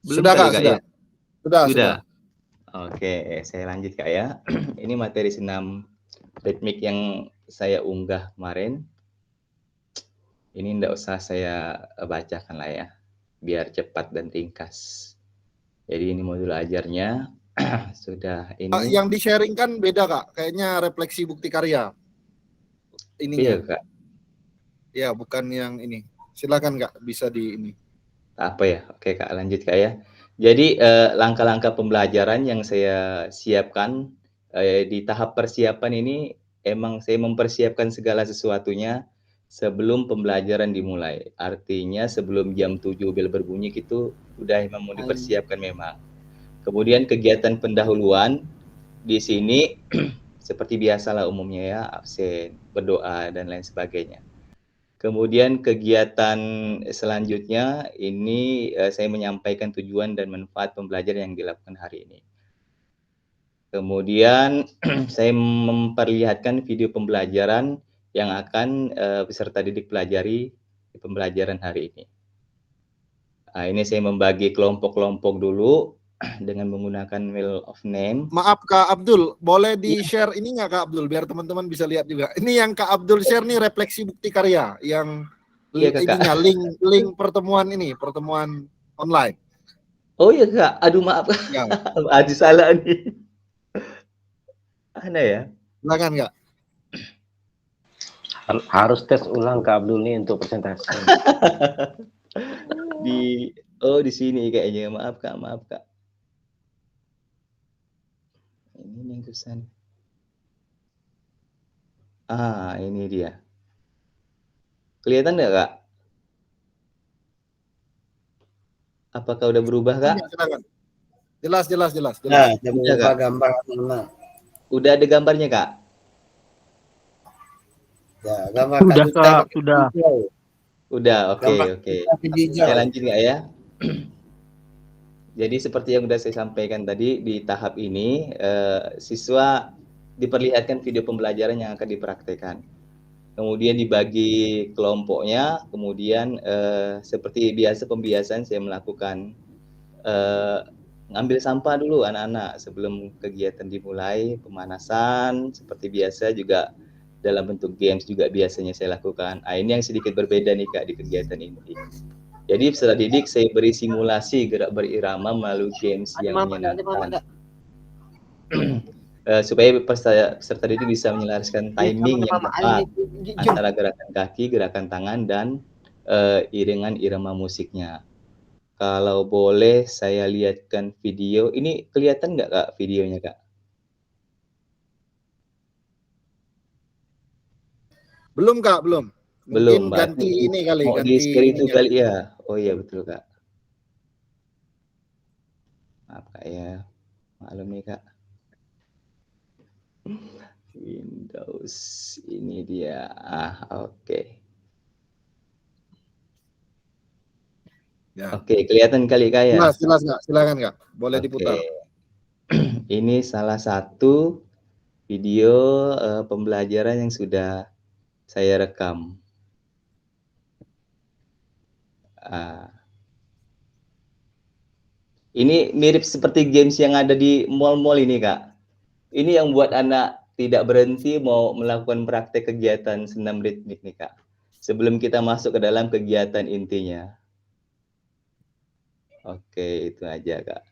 S11: Belum
S2: Sudah Kak,
S11: kali,
S2: sudah.
S11: Ya? Sudah. Oke, saya lanjut Kak ya. Ini materi senam ritmik yang saya unggah kemarin. Ini enggak usah saya bacakan lah ya, biar cepat dan ringkas. Jadi ini modul ajarnya. Sudah ini.
S2: Yang di-sharing kan beda Kak, kayaknya refleksi bukti karya. Ininya.
S11: Iya Kak.
S2: Ya, bukan yang ini. Silakan Kak, bisa di ini.
S11: Apa ya? Oke Kak, lanjut Kak ya. Jadi langkah-langkah pembelajaran yang saya siapkan di tahap persiapan ini emang saya mempersiapkan segala sesuatunya sebelum pembelajaran dimulai. Artinya sebelum jam 7 bel berbunyi itu udah memang mau dipersiapkan memang. Kemudian kegiatan pendahuluan di sini seperti biasalah umumnya ya, absen, berdoa dan lain sebagainya. Kemudian kegiatan selanjutnya ini saya menyampaikan tujuan dan manfaat pembelajaran yang dilakukan hari ini. Kemudian saya memperlihatkan video pembelajaran yang akan peserta didik pelajari di pembelajaran hari ini. Nah, ini saya membagi kelompok-kelompok dulu dengan menggunakan wheel of name.
S2: Maaf Kak Abdul, boleh di-share ini nggak Kak Abdul, biar teman-teman bisa lihat juga. Ini yang Kak Abdul share nih refleksi bukti karya, yang ininya link pertemuan ini, pertemuan online.
S11: Oh iya Kak, aduh maaf.
S2: Ya.
S11: Aduh salah nih. Ada ya?
S2: Silakan Kak.
S13: Harus tes ulang Kak Abdul nih untuk presentasi.
S11: di sini kayaknya, maaf Kak. Ini yang kesan. Ini dia. Kelihatan nggak Kak? Apakah udah berubah Kak?
S2: Silakan. Jelas.
S13: Nah, coba gambar mana?
S11: Udah ada gambarnya Kak?
S13: Ya, gambar
S10: Sudah Kak, sudah.
S11: Udah, oke.
S13: Hijau.
S11: Saya lanjut nggak ya? Jadi seperti yang sudah saya sampaikan tadi, di tahap ini siswa diperlihatkan video pembelajaran yang akan dipraktekkan. Kemudian dibagi kelompoknya, kemudian seperti biasa pembiasaan saya melakukan ngambil sampah dulu anak-anak sebelum kegiatan dimulai, pemanasan, seperti biasa juga dalam bentuk games juga biasanya saya lakukan. Ini yang sedikit berbeda nih Kak di kegiatan ini. Jadi peserta didik saya beri simulasi gerak berirama melalui games yang menyenangkan. Supaya peserta didik bisa menyelaraskan timing yang tepat antara gerakan kaki, gerakan tangan, dan iringan irama musiknya. Kalau boleh saya lihatkan video. Ini kelihatan nggak Kak videonya Kak?
S2: Belum Kak, belum.
S11: Belum,
S2: mungkin ganti ini kali,
S11: mau
S2: ganti
S11: di share itu
S2: ininya.
S11: kali ya. Oh iya betul Kak. Maaf Kak ya, maklum nih Kak. Windows ini dia. Oke.
S2: Ya.
S11: Oke, kelihatan kali Kak ya.
S2: Jelas Kak, silakan Kak. Boleh diputar.
S11: Ini salah satu video pembelajaran yang sudah saya rekam. Ini mirip seperti games yang ada di mall-mall ini Kak. Ini yang buat anak tidak berhenti mau melakukan praktek kegiatan senam ritmik nih Kak. Sebelum kita masuk ke dalam kegiatan intinya. Oke, itu aja Kak.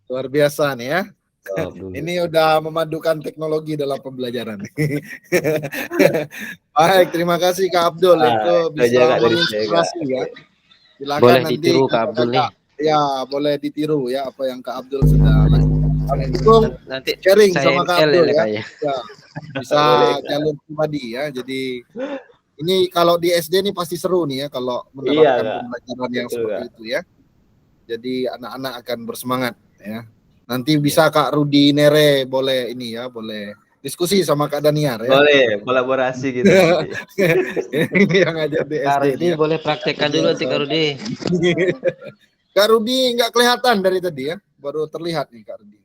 S2: Luar biasa nih ya.
S11: Dulu.
S2: Ini udah memadukan teknologi dalam pembelajaran. Baik, terima kasih Kak Abdul. Itu bisa menginspirasi ya. Silakan
S13: boleh
S2: nanti
S13: ditiru Kak Abdul nih.
S2: Ya, boleh ditiru ya apa yang Kak Abdul sudah lakukan.
S13: Nanti
S2: Sharing
S13: saya
S2: sama Kak
S13: ML
S2: Abdul
S13: ya,
S2: ya.
S13: Kak, ya.
S2: Ya, bisa jalur pribadi ya. Jadi ini kalau di SD ini pasti seru nih ya kalau menerapkan pembelajaran yang seperti itu ya. Jadi anak-anak akan bersemangat ya. Nanti bisa Kak Rudi Nere boleh ini ya, boleh diskusi sama Kak Daniar ya.
S11: Boleh, kolaborasi gitu.
S2: Ini yang ajar di
S13: Kak
S2: SD.
S13: Rudi
S2: ya.
S13: boleh praktekkan dulu nanti Kak Rudi.
S2: Kak Rudi nggak kelihatan dari tadi ya, baru terlihat nih Kak Rudi.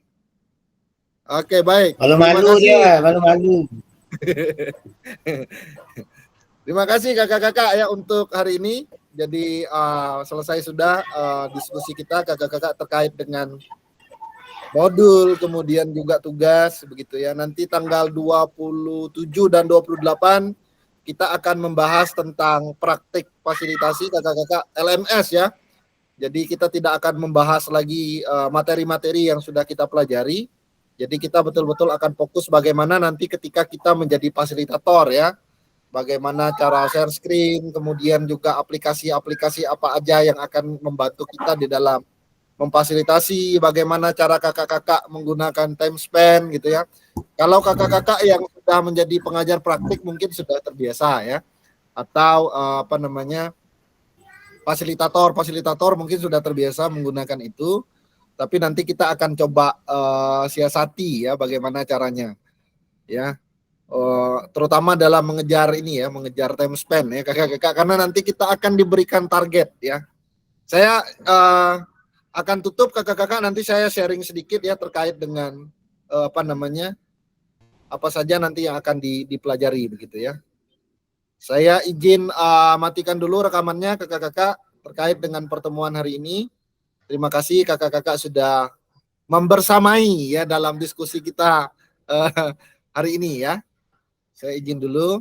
S2: Oke, baik.
S13: Malu-malu dia, malu-malu.
S2: Terima kasih kakak-kakak ya untuk hari ini. Jadi selesai sudah diskusi kita kakak-kakak terkait dengan modul, kemudian juga tugas begitu ya. Nanti tanggal 27 dan 28 kita akan membahas tentang praktik fasilitasi kakak-kakak LMS ya. Jadi kita tidak akan membahas lagi materi-materi yang sudah kita pelajari. Jadi kita betul-betul akan fokus bagaimana nanti ketika kita menjadi fasilitator ya. Bagaimana cara share screen, kemudian juga aplikasi-aplikasi apa aja yang akan membantu kita di dalam memfasilitasi, bagaimana cara kakak-kakak menggunakan time span gitu ya. Kalau kakak-kakak yang sudah menjadi pengajar praktik mungkin sudah terbiasa ya. Atau fasilitator mungkin sudah terbiasa menggunakan itu. Tapi nanti kita akan coba siasati ya bagaimana caranya ya, terutama dalam mengejar ini ya, mengejar time span ya kakak-kakak, karena nanti kita akan diberikan target ya. Saya akan tutup kakak-kakak, nanti saya sharing sedikit ya terkait dengan apa saja nanti yang akan dipelajari begitu ya. Saya izin matikan dulu rekamannya kakak-kakak terkait dengan pertemuan hari ini. Terima kasih kakak-kakak sudah membersamai ya dalam diskusi kita hari ini ya. Saya izin dulu.